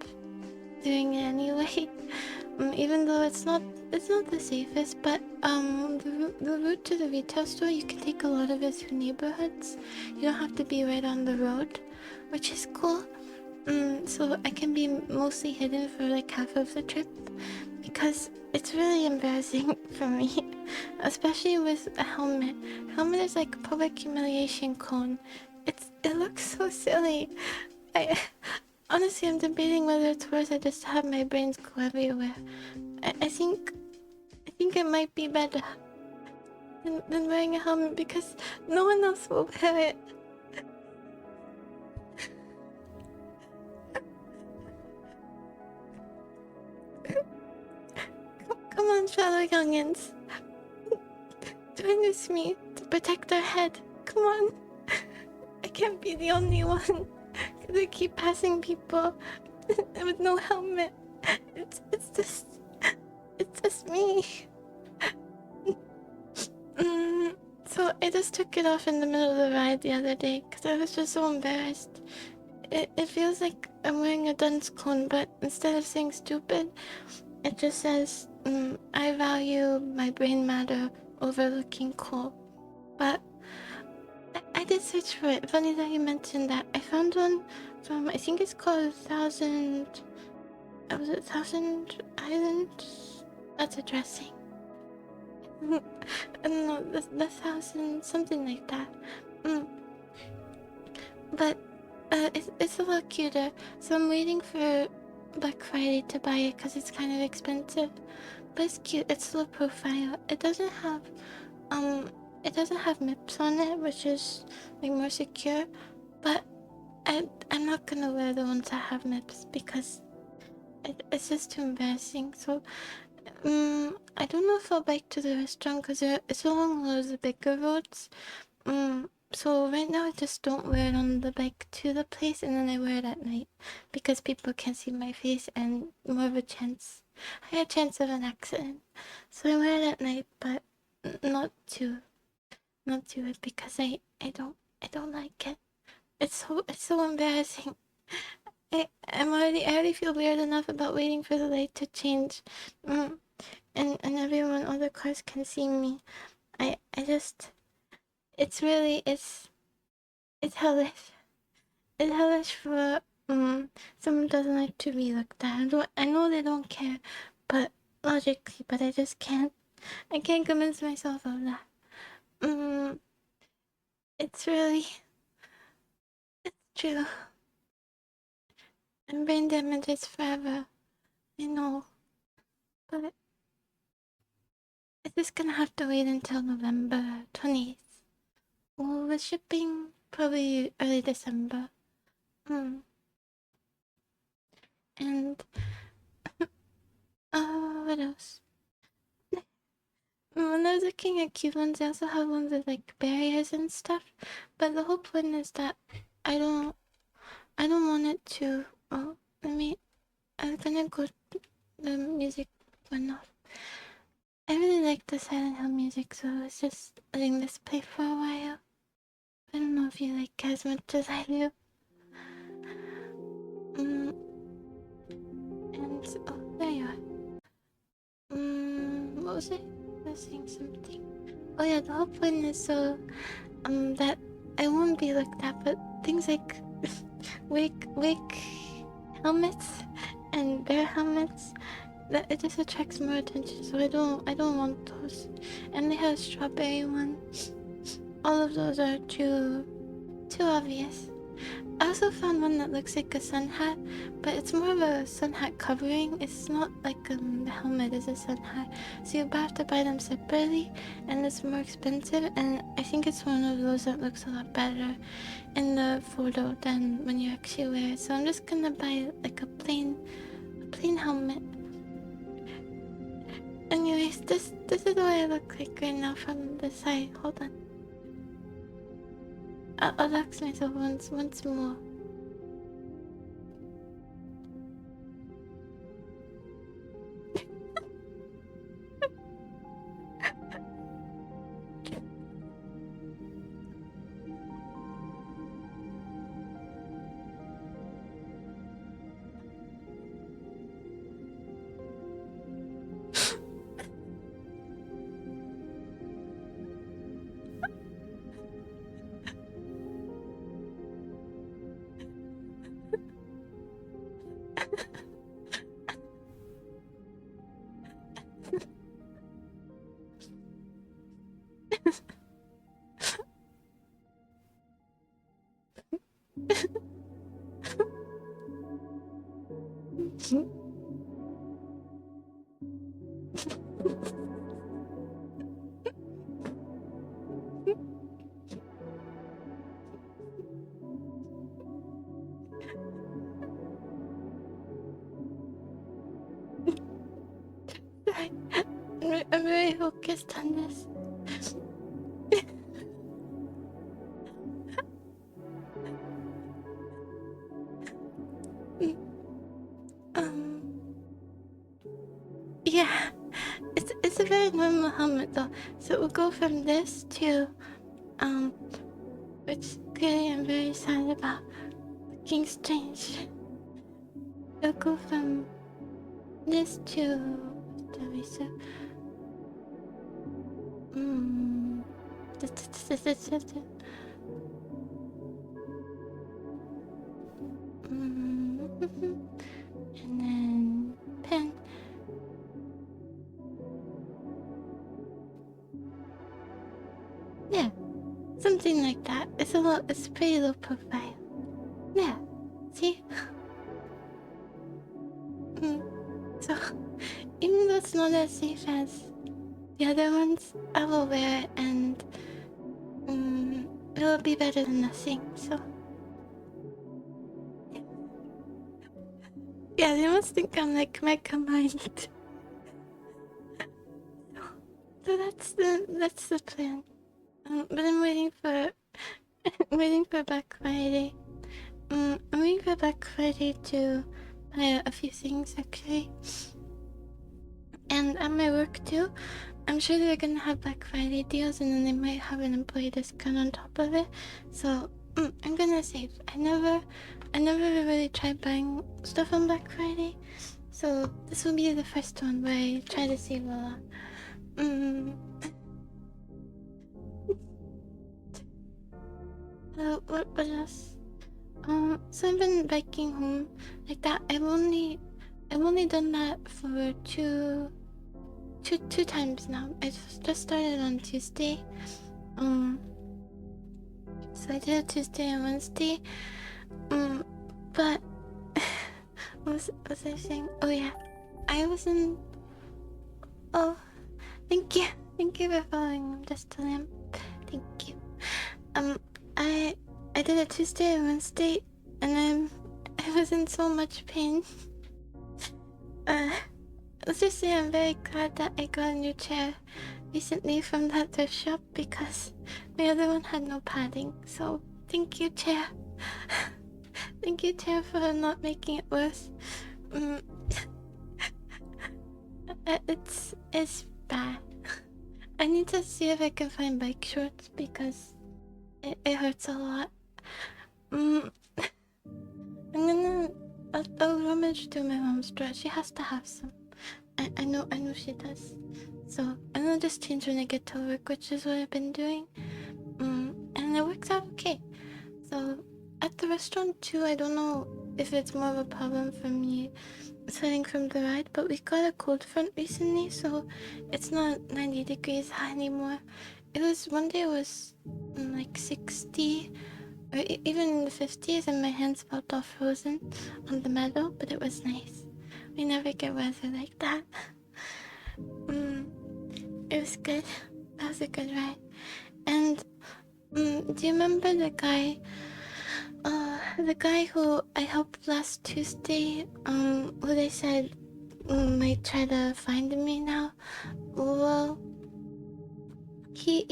doing it anyway. Even though it's not the safest, but the route to the retail store, you can take a lot of it through neighborhoods. You don't have to be right on the road, which is cool. So I can be mostly hidden for like half of the trip because it's really embarrassing for me, especially with a helmet. Helmet is like a public humiliation cone. It looks so silly. I honestly, I'm debating whether it's worth it just to have my brains go everywhere. I think it might be better than wearing a helmet because no one else will wear it. Come on, fellow youngins. Join with me to protect our head. Come on. I can't be the only one. They keep passing people with no helmet. It's just me. So I just took it off in the middle of the ride the other day because I was just so embarrassed. It feels like I'm wearing a dunce cone, but instead of saying stupid, it just says, I value my brain matter over looking cool. But I did search for it. Funny that you mentioned that. I found one from, I think it's called was it Thousand Islands? That's a dressing. I don't know, the thousand, something like that. But it's a lot cuter. So I'm waiting for Black Friday to buy it because it's kind of expensive. But it's cute. It's low profile. It doesn't have MIPS on it, which is like more secure. But I'm not gonna wear the ones that have MIPS because it's just too embarrassing. So I don't know if I'll bike to the restaurant because it's along those bigger roads. So right now I just don't wear it on the bike to the place, and then I wear it at night because people can see my face and more of a higher chance of an accident. So I wear it at night, but not to it because I don't like it. It's so embarrassing. I already feel weird enough about waiting for the light to change. And everyone, all the cars can see me. I just, it's hellish. It's hellish for, someone doesn't like to be looked at. I know they don't care, but logically, but I just can't. I can't convince myself of that. It's really, it's true. And brain damage is forever. I know, but it's just gonna have to wait until November 20th. Well, with shipping, probably early December. And, what else? When I was looking at cute ones, they also have ones with like barriers and stuff. But the whole point is that I don't, I don't want it to. Oh, I'm gonna go. The music went off. I really like the Silent Hill music, so I was just letting this play for a while. I don't know if you like it as much as I do. And oh, there you are. What was it? I was saying something. Oh yeah, the whole point is so that I won't be looked at, but things like wig helmets and bear helmets, that it just attracts more attention. So I don't want those. And they have a strawberry one. All of those are too obvious. I also found one that looks like a sun hat, but it's more of a sun hat covering. It's not like the helmet is a sun hat. So you have to buy them separately, and it's more expensive. And I think it's one of those that looks a lot better in the photo than when you actually wear it. So I'm just gonna buy like a plain helmet. Anyways, this is what I look like right now from the side. Hold on. I'll dox myself once more. I'm very focused on this. um, yeah, it's a very normal helmet though. So we'll go from this to which clearly I'm very sad about, looking strange. We'll go from this to Teresa. And then pen. Yeah, something like that. It's pretty low profile. Yeah, see? So, even though it's not as safe as the other ones, I will wear it and it'll be better than nothing, so. Yeah, they must think I'm like mega mind. So that's the plan. But I'm waiting for waiting for Black Friday. I'm waiting for Black Friday to buy a few things actually. And at my work too, I'm sure they're gonna have Black Friday deals, and then they might have an employee discount on top of it. So I'm gonna save. I never really tried buying stuff on Black Friday, so this will be the first one where I try to save a lot. What else? So I've been biking home like that. I've only done that for two times now. I just started on Tuesday. So I did it Tuesday and Wednesday. But what was I saying? Oh yeah, I was in. Oh, thank you for following. I'm just telling him. Thank you. I did it Tuesday and Wednesday, and I was in so much pain. Let's just say I'm very glad that I got a new chair recently from that thrift shop, because my other one had no padding. So thank you, chair. Thank you, chair, for not making it worse. bad. I need to see if I can find bike shorts because it hurts a lot. Mm, I'm gonna. I'll rummage through my mom's drawer. She has to have some. I know she does. So I'm gonna just change when I get to work, which is what I've been doing. And it works out okay. So at the restaurant too, I don't know if it's more of a problem for me sitting from the ride, but we got a cold front recently, so it's not 90 degrees high anymore. It was one day it was like 60 or even in the 50s, and my hands felt all frozen on the metal, but it was nice. We never get weather like that. It was good. That was a good ride. And do you remember the guy? The guy who I helped last Tuesday, who they said might try to find me now. Well, he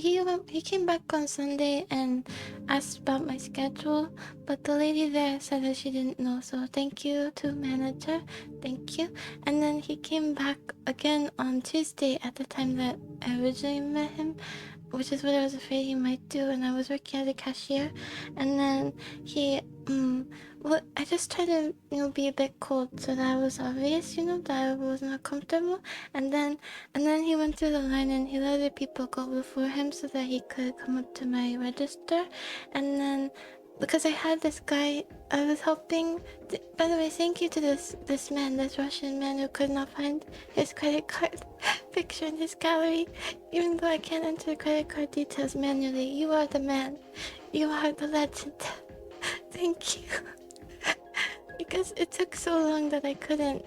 came back on Sunday and asked about my schedule, but the lady there said that she didn't know. So thank you to manager, thank you. And then he came back again on Tuesday at the time that I originally met him, which is what I was afraid he might do. And I was working as a cashier, and then he well, I just tried to be a bit cold so that it was obvious, that I was not comfortable. And then he went through the line and he let other people go before him so that he could come up to my register. And then because I had this guy I was helping. By the way, thank you to this Russian man who could not find his credit card picture in his gallery, even though I can't enter credit card details manually. You are the man. You are the legend. Thank you. Because it took so long that I couldn't.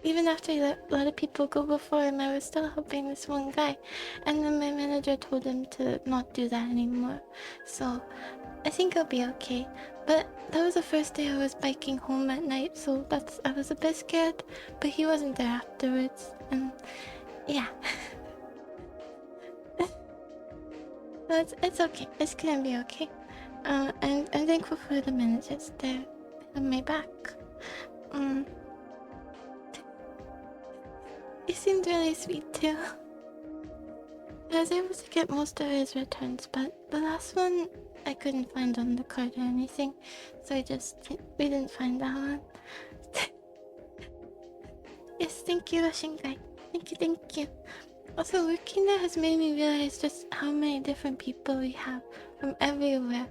Even after I let a lot of people go before him, I was still helping this one guy. And then my manager told him to not do that anymore. So I think I'll be okay. But that was the first day I was biking home at night, so I was a bit scared. But he wasn't there afterwards. And yeah. But it's okay. It's gonna be okay. And I'm thankful for the managers there on my back. He seemed really sweet too. I was able to get most of his returns, but the last one I couldn't find on the card or anything, so we didn't find that one. Yes, thank you, Russian guy. Thank you. Also, working there has made me realize just how many different people we have from everywhere.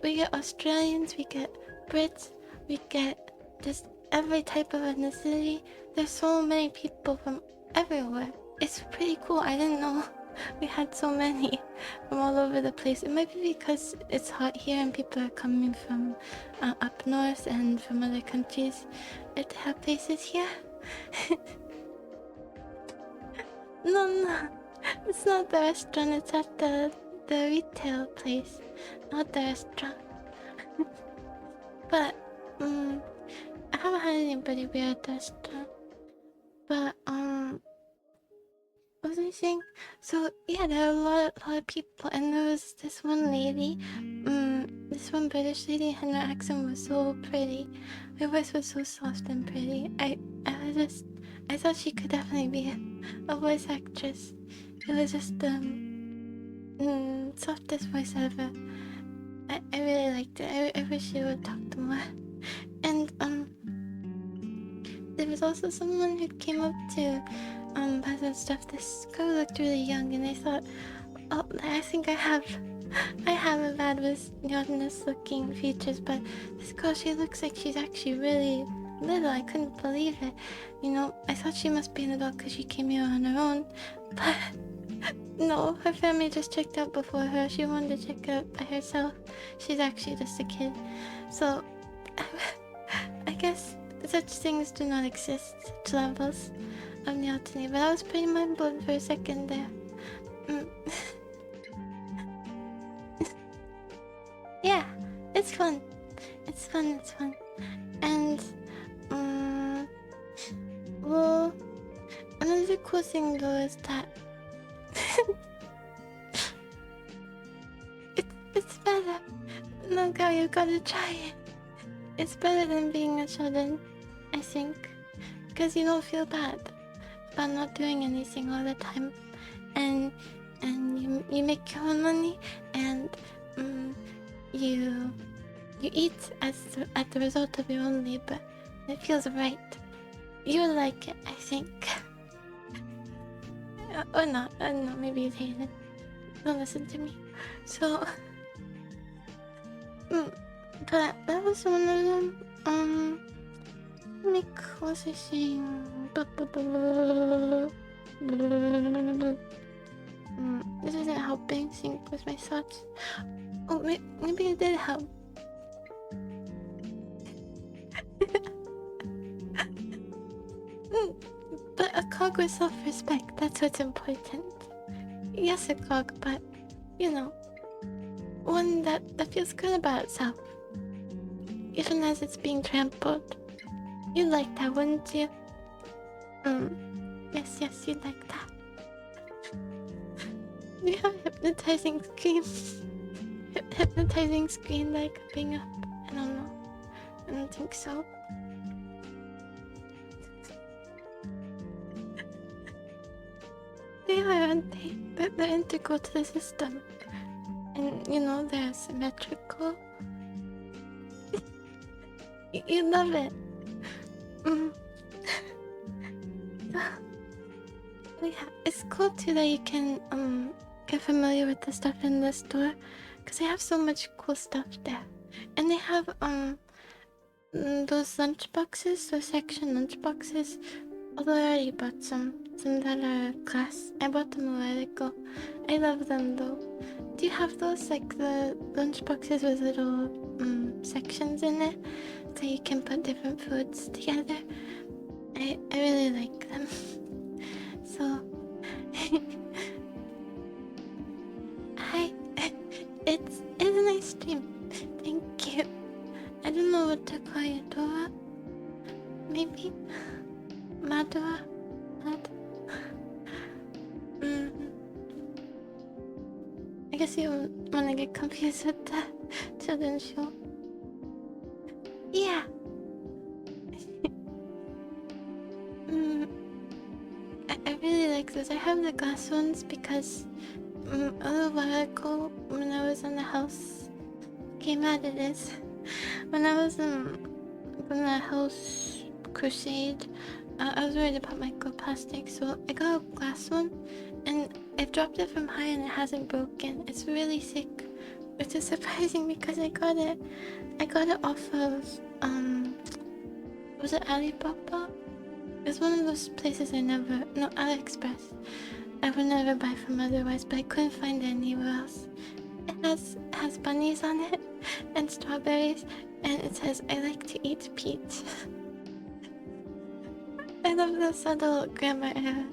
We get Australians, we get Brits, we get just every type of ethnicity. There's so many people from everywhere. It's pretty cool. I didn't know we had so many from all over the place. It might be because it's hot here and people are coming from up north and from other countries to have places here. No, it's not the restaurant. It's at the retail place, not the restaurant. But I haven't had anybody weird at the restaurant. But what was I saying? So yeah, there are a lot of people, and there was this one lady, this one British lady, and her accent was so pretty. Her voice was so soft and pretty. I thought she could definitely be a voice actress. It was just softest voice ever. I really liked it. I wish she would talk to more. And there was also someone who came up to buy some stuff. This girl looked really young, and I thought, oh, I think I have a bad with youngness looking features, but this girl, she looks like she's actually really little. I couldn't believe it. I thought she must be an adult because she came here on her own, but no, her family just checked out before her. She wanted to check out by herself. She's actually just a kid. So I guess such things do not exist, such levels of neoteny, but I was pretty mind blown for a second there. Yeah, it's fun. It's fun. And well, another cool thing though is that it's better. No, girl, you gotta try it. It's better than being a children, I think, because you don't feel bad about not doing anything all the time, and you make your own money, and you eat at the result of your own labor. It feels right. You would like it, I think. Or not. I don't know. Maybe you'd hate it. Don't listen to me. So, but that was one of them. What was I saying? This isn't helping sync with my thoughts. Oh, maybe it did help. But a cog with self-respect, that's what's important. Yes, a cog, but, you know, one that feels good about itself. Even as it's being trampled. You'd like that, wouldn't you? Yes, you'd like that. You have a hypnotizing scream. Hypnotizing scream like being up. I don't know. I don't think so. They are, aren't they? They're integral to the system. And, you know, they're symmetrical. You love it. Yeah, it's cool too that you can get familiar with the stuff in the store, because they have so much cool stuff there. And they have those lunch boxes, those section lunch boxes. Although I already bought some that are glass. I bought them a while ago. I love them though. Do you have those, like the lunch boxes with little sections in it, so you can put different foods together? I really like them. So hi, it's a nice stream. Thank you. I don't know what to call you, Dora. Maybe Madura. I guess you don't want to get confused with the children's show. Yeah. I really like those. I have the glass ones because a little while ago when I was in the house, came out it is. When I was on the house crusade, I was worried about microplastic, so I got a glass one, and I dropped it from high and it hasn't broken. It's really thick, which is surprising because I got it off of was it Alibaba? It's one of those places AliExpress. I would never buy from otherwise, but I couldn't find it anywhere else. It has bunnies on it and strawberries, and it says, "I like to eat peach." I love the subtle grammar error.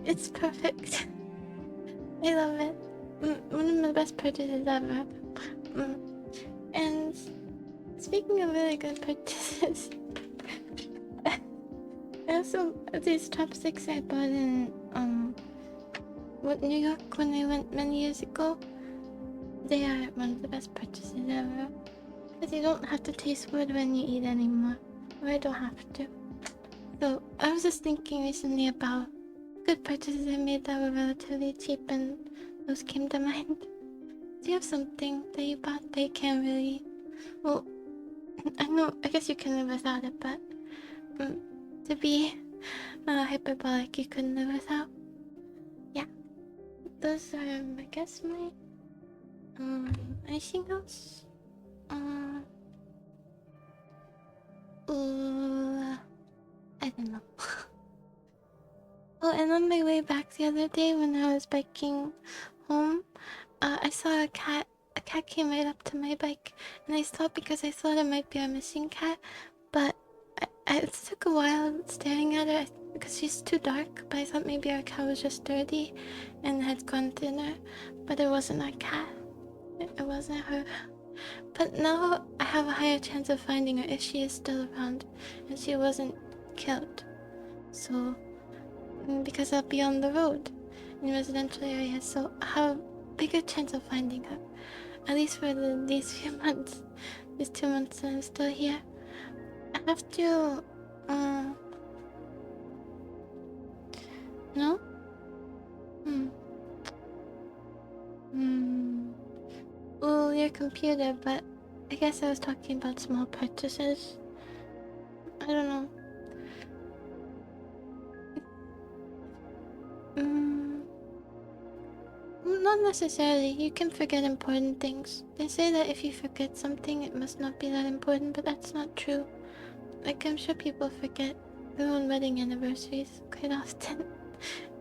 It's perfect. I love it. One of my best purchases ever. And speaking of really good purchases, also these chopsticks I bought in New York when I went many years ago. They are one of the best purchases ever, because you don't have to taste wood when you eat anymore. Or I don't have to. So I was just thinking recently about good purchases I made that were relatively cheap, and those came to mind. Do you have something that you bought that you can't really... Well, I guess you can live without it, but to be hyperbolic, you couldn't live without. Yeah, those are, I guess, my anything else? I don't know. Oh, and on my way back the other day when I was biking home, I saw a cat. A cat came right up to my bike, and I stopped because I thought it might be a missing cat, but it took a while staring at her because she's too dark, but I thought maybe our cat was just dirty and had gone thinner, but it wasn't our cat. It wasn't her. But now I have a higher chance of finding her if she is still around and she wasn't killed. So, because I'll be on the road in residential areas, so I have a bigger chance of finding her. At least for these few months. These 2 months that I'm still here. I have to No? Hmm. Hmm. Well, your computer, but I guess I was talking about small purchases. I don't know. Hmm. Not necessarily. You can forget important things. They say that if you forget something, it must not be that important, but that's not true. Like, I'm sure people forget their own wedding anniversaries quite often,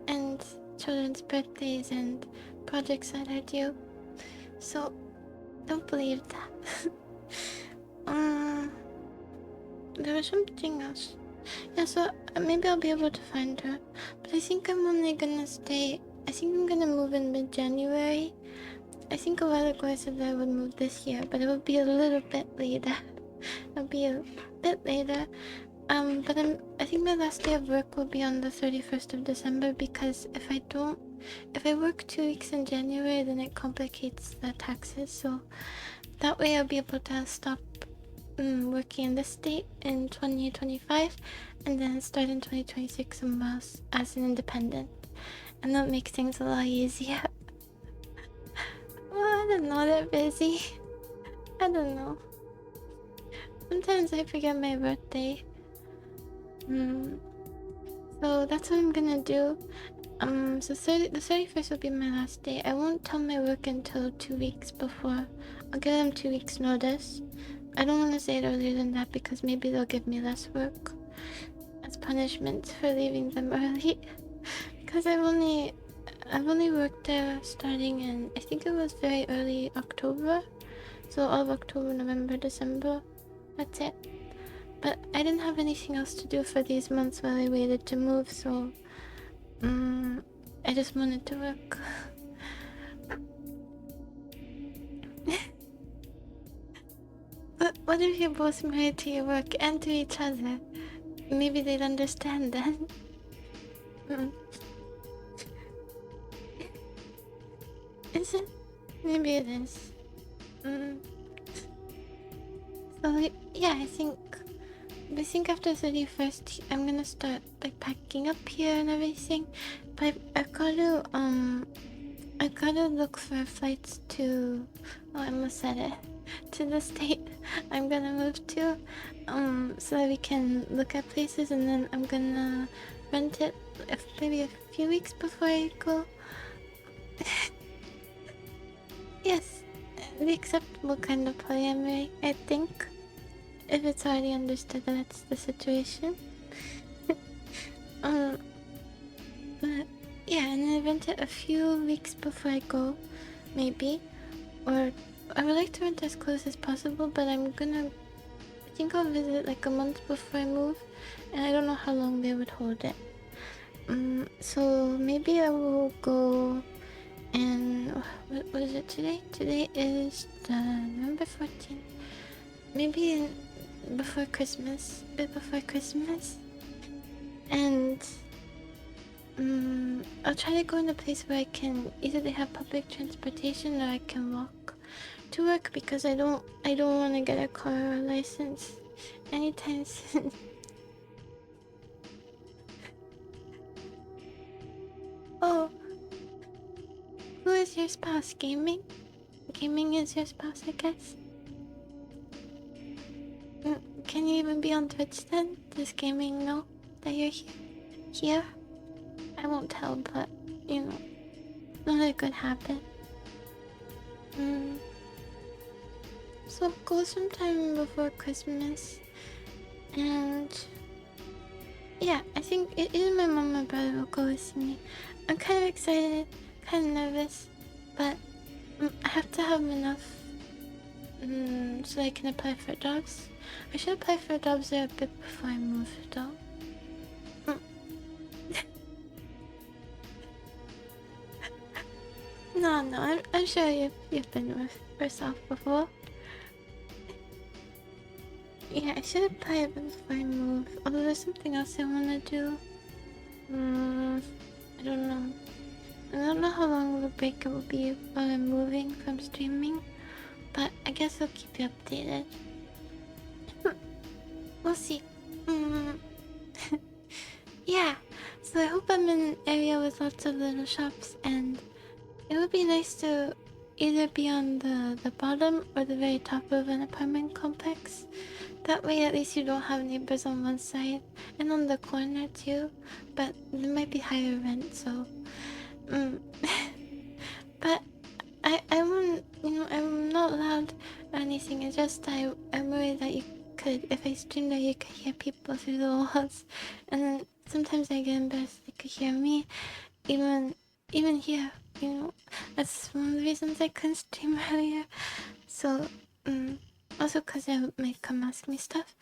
and children's birthdays and projects that are due. So, don't believe that. um, there was something else. Yeah, so maybe I'll be able to find her. But I think I'm only gonna stay. I think I'm gonna move in mid-January. I think a while ago I said that I would move this year, but it would be a little bit later. It'll be a bit later. But I think my last day of work will be on the 31st of December, because if I work 2 weeks in January, then it complicates the taxes. So that way I'll be able to stop working in this state in 2025, and then start in 2026 somewhere else as an independent. And that makes things a lot easier. Well, I don't know, they're busy. I don't know. Sometimes I forget my birthday. So that's what I'm gonna do. So the 31st will be my last day. I won't tell my work until 2 weeks before. I'll give them 2 weeks notice. I don't want to say it earlier than that, because maybe they'll give me less work as punishment for leaving them early. Because I've only worked there starting in, I think it was very early October. So all of October, November, December. That's it. But I didn't have anything else to do for these months while I waited to move, so I just wanted to work. But what if you're both married to your work and to each other? Maybe they'd understand then. Is it? Maybe it is. So yeah, I think after 31st, I'm gonna start like packing up here and everything. But I've gotta look for flights to. Oh, I almost said it. To the state I'm gonna move to, so that we can look at places, and then I'm gonna rent it maybe a few weeks before I go. Yes, the acceptable kind of polyamory, I think. If it's already understood that that's the situation. But yeah, and then rent it a few weeks before I go, maybe. Or I would like to rent as close as possible, but I think I'll visit like a month before I move, and I don't know how long they would hold it. So maybe I will go, and what is it today? Today is the November 14th. Maybe before Christmas, a bit before Christmas. And I'll try to go in a place where I can either they have public transportation or I can walk to work, because I don't want to get a car or a license anytime soon. Oh, who is your spouse? Gaming? Gaming is your spouse, I guess. Can you even be on Twitch then? Does gaming know that you're here? I won't tell, but you know, not a good habit. So go sometime before Christmas, and yeah, I think either my mom or brother will go with me. I'm kind of excited, kind of nervous, but I have to have enough so I can apply for jobs. I should apply for jobs there a bit before I move, though. No, I'm sure you've been worse off before. Yeah, I should apply it before I move. Although there's something else I wanna do. I don't know. I don't know how long of a break it will be while I'm moving from streaming, but I guess I'll keep you updated. We'll see. Yeah. So I hope I'm in an area with lots of little shops, and it would be nice to either be on the bottom or the very top of an apartment complex. That way at least you don't have neighbors on one side and on the corner too, but there might be higher rent, so but I won't, I'm not loud or anything. It's just I'm worried that you could, if I stream there, you could hear people through the walls, and then sometimes I get embarrassed they could hear me, even here. That's one of the reasons I couldn't stream earlier. So, also because they might come ask me stuff.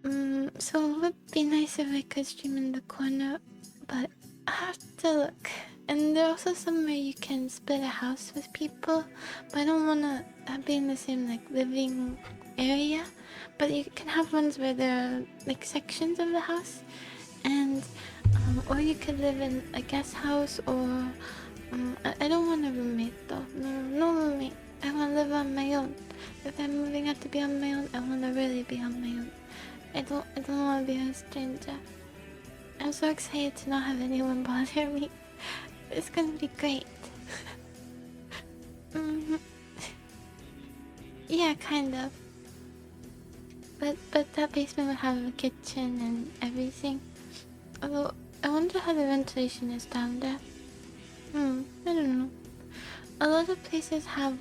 So it would be nice if I could stream in the corner, but I have to look. And there's also somewhere you can split a house with people, but I don't want to be in the same like living area. But you can have ones where there are like sections of the house, and or you could live in a guest house, or I don't want a roommate though. No roommate. I want to live on my own. If I'm moving out to be on my own, I want to really be on my own. I don't want to be a stranger. I'm so excited to not have anyone bother me. It's gonna be great. Yeah, kind of. But that basement would have a kitchen and everything. Although I wonder how the ventilation is down there. I don't know. A lot of places have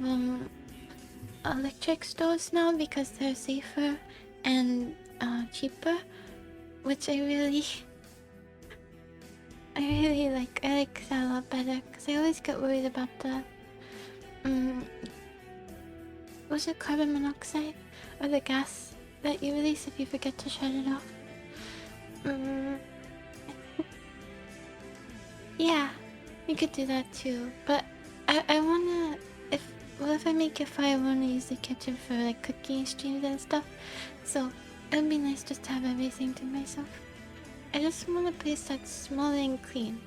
electric stoves now because they're safer and cheaper, which I really like. I like that a lot better because I always get worried about the was it carbon monoxide or the gas that you release if you forget to shut it off. Yeah, you could do that too, but I wanna, if I make a fire, I wanna use the kitchen for like cooking streams and stuff, so it'd be nice just to have everything to myself. I just want a place that's small and clean,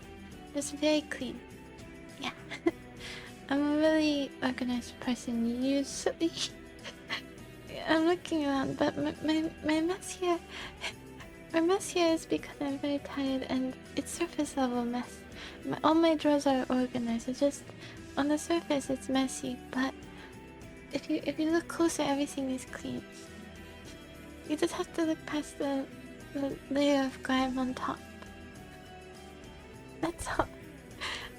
just very clean. Yeah. I'm a really organized person usually. I'm looking around, but my mess here, my mess here is because I'm very tired and it's surface level mess. All my drawers are organized. It's just on the surface it's messy, but if you look closer, everything is clean. You just have to look past the layer of grime on top. That's all.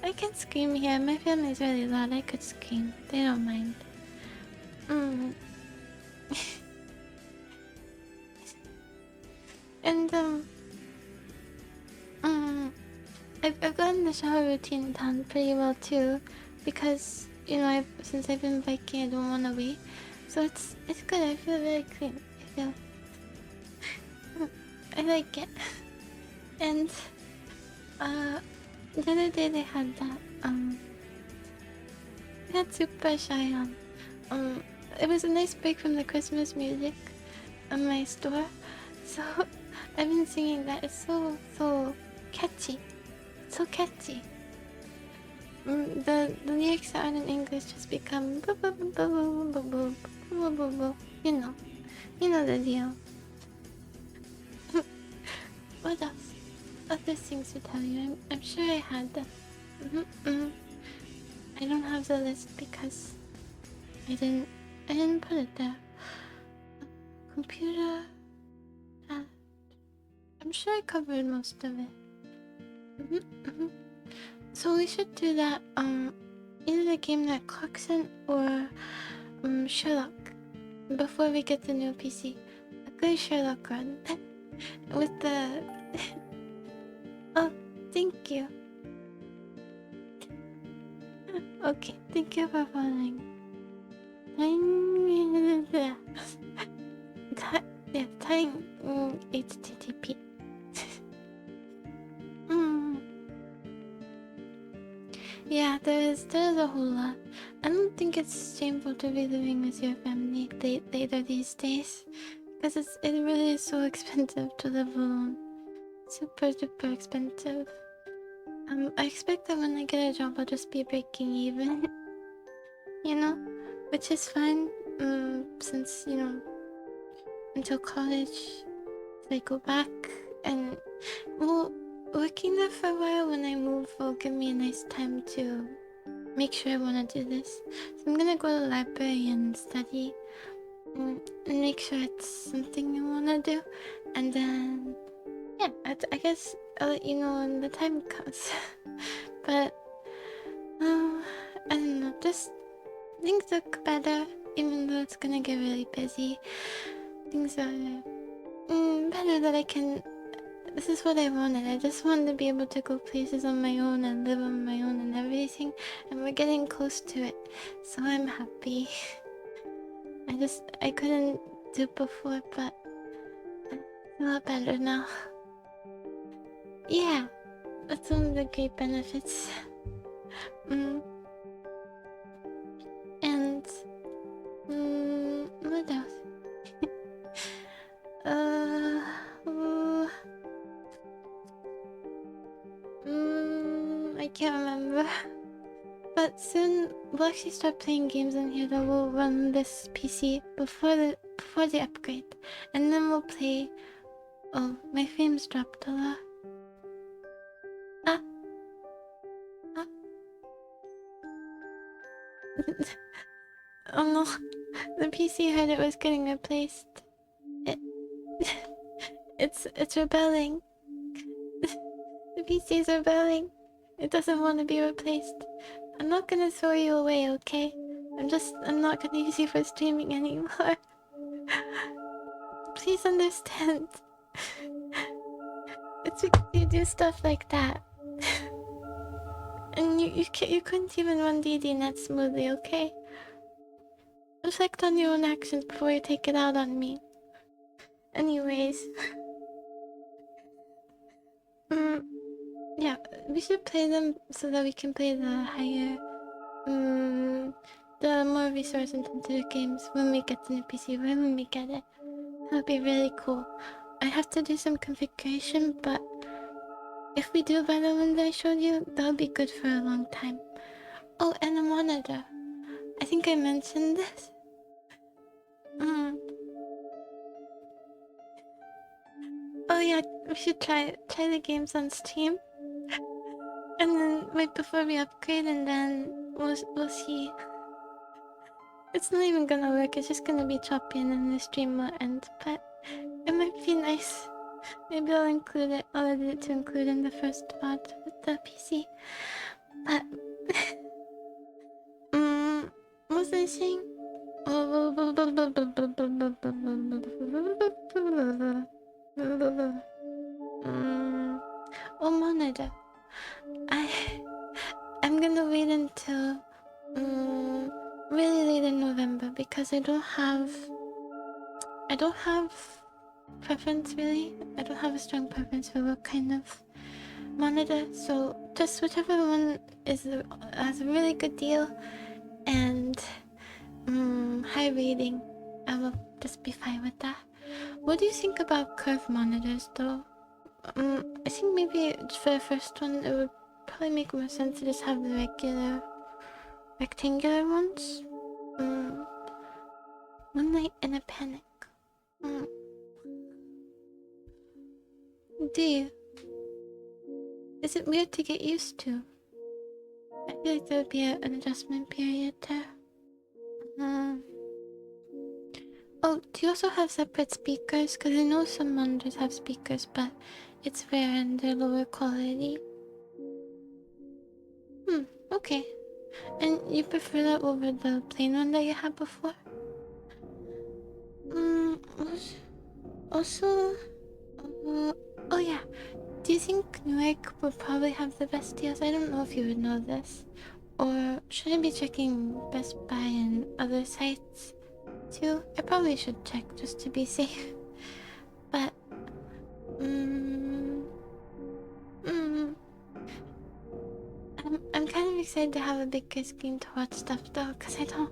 I can scream here. My family's really loud. I could scream. They don't mind. And I've gotten the shower routine down pretty well too, because since I've been biking, I don't want to wait. So it's good. I feel very clean. I like it. And the other day they had that they had Super Shy on. It was a nice break from the Christmas music on my store, so I've been singing that. It's so catchy. So catchy. The lyrics that aren't in English just become you know the deal. What else? Other things to tell you. I'm sure I had them. I don't have the list because I didn't put it there. Computer. I'm sure I covered most of it. So we should do that. Either the game that clocks in or Sherlock before we get the new PC. A good Sherlock run with the. Oh, thank you. Okay, thank you for following. Time HTTP. Yeah, there's a whole lot. I don't think it's shameful to be living with your family later these days, because it really is so expensive to live alone. Super duper expensive. I expect that when I get a job, I'll just be breaking even. Which is fine. Since until college, I go back and working there for a while when I move will give me a nice time to make sure I want to do this. So I'm gonna go to the library and study and make sure it's something I want to do. And then, yeah, I guess I'll let you know when the time comes. But, I don't know, just things look better, even though it's gonna get really busy. Things are better that I can. This is what I wanted. I just wanted to be able to go places on my own and live on my own and everything. And we're getting close to it. So I'm happy. I couldn't do before, but it's a lot better now. Yeah, that's one of the great benefits. And, what else? I can't remember. But soon we'll actually start playing games in here that will run this PC before the upgrade, and then we'll play. Oh, my frames dropped a lot. Ah, ah. Oh no, the PC heard it was getting replaced. It's rebelling. The PC is rebelling. It doesn't want to be replaced. I'm not gonna throw you away, okay? I'm not gonna use you for streaming anymore. Please understand. It's because you do stuff like that. And you couldn't even run DDNet smoothly, okay? Reflect on your own actions before you take it out on me. Anyways. Yeah, we should play them so that we can play the higher, the more resource-intensive games when we get the new PC, when we get it. That'd be really cool. I have to do some configuration, but if we do buy the one that I showed you, that'll be good for a long time. Oh, and a monitor. I think I mentioned this. Oh yeah, we should try the games on Steam. And then wait before we upgrade, and then we'll see. It's not even gonna work, it's just gonna be choppy and then the stream will end, but it might be nice. Maybe I'll include it, I'll edit it to include in the first part with the PC. But, what was I saying? Oh, monitor. I'm gonna wait until really late in November because I don't have preference really. I don't have a strong preference for what kind of monitor. So just whichever one has a really good deal and high rating, I will just be fine with that. What do you think about curved monitors though? I think maybe for the first one it would probably make more sense to just have the regular rectangular ones. One night in a panic. Do you? Is it weird to get used to? I feel like there would be an adjustment period there. Oh, do you also have separate speakers? Because I know some monitors have speakers, but it's rare and they're lower quality. Okay. And you prefer that over the plain one that you had before? Also... oh yeah. Do you think Newark would probably have the best deals? I don't know if you would know this. Or should I be checking Best Buy and other sites too? I probably should check just to be safe. But, I'm kind of excited to have a bigger screen to watch stuff though, because I don't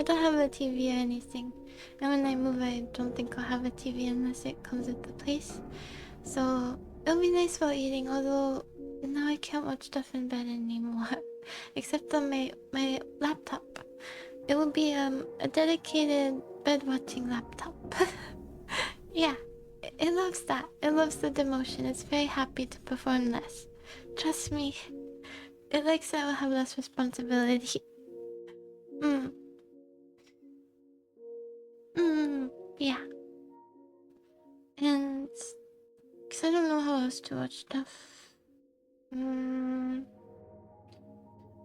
have a TV or anything. And when I move, I don't think I'll have a TV unless it comes with the place. So it'll be nice while eating, although now I can't watch stuff in bed anymore. Except on my laptop. It will be a dedicated bed watching laptop. Yeah, It loves that. It loves the demotion. It's very happy to perform less. Trust me. It likes that I will have less responsibility. Mm. Yeah. And... Because I don't know how else to watch stuff.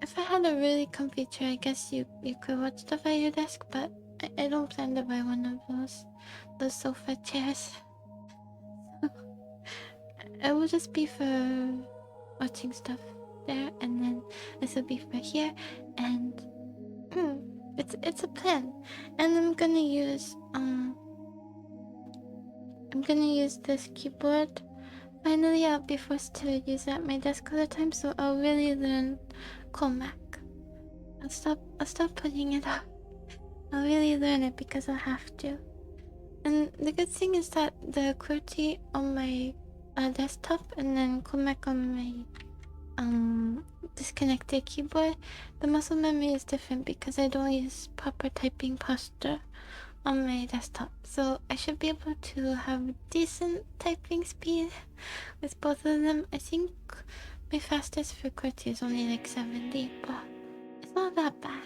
If I had a really comfy chair, I guess you could watch stuff at your desk, but I don't plan to buy one of those sofa chairs. It will just be for watching stuff there, and then this will be for here, and it's a plan. And I'm gonna use this keyboard. Finally, I'll be forced to use it at my desk all the time, so I'll really learn Comac. I'll stop putting it off. I'll really learn it because I have to. And the good thing is that the QWERTY on my desktop and then Comac on my disconnected keyboard, the muscle memory is different because I don't use proper typing posture on my desktop. So I should be able to have decent typing speed with both of them. I think my fastest for QWERTY is only like 70, but it's not that bad.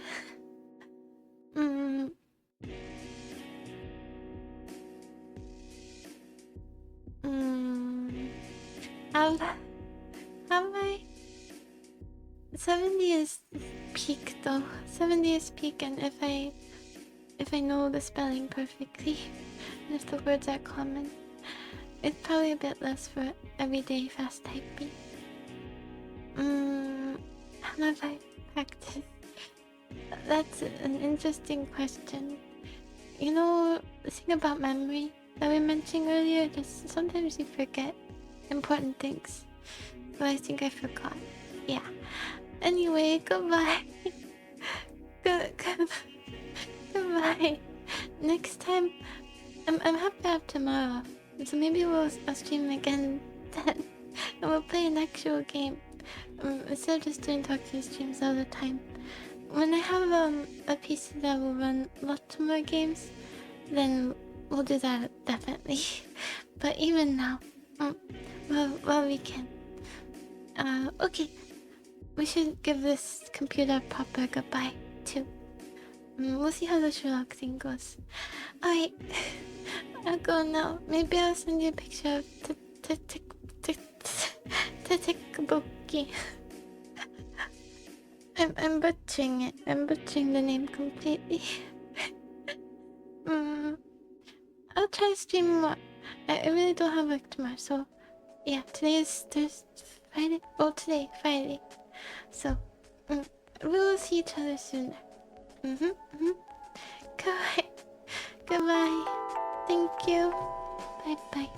Have I? 70 is peak though. 70 is peak, and if I know the spelling perfectly, and if the words are common, it's probably a bit less for everyday fast typing. How have I practiced? That's an interesting question. You know, the thing about memory that we mentioned earlier, just sometimes you forget important things. So I think I forgot. Yeah. Anyway, goodbye. Goodbye. Next time, I'm happy to have tomorrow off. So maybe I'll stream again then. And we'll play an actual game. Instead of just doing talking streams all the time. When I have a PC that will run lots more games, then we'll do that definitely. But even now, well we can. Okay. We should give this computer a proper goodbye too. We'll see how the Sherlock thing goes. Alright. I'll go now. Maybe I'll send you a picture of Tikboki. I'm butchering it. I'm butchering the name completely. I'll try to stream more. I really don't have work tomorrow, so yeah, today is Friday. Oh, today, Friday. So, we will see each other sooner. Goodbye. Goodbye. Thank you. Bye bye.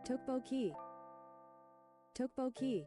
Tokbo key.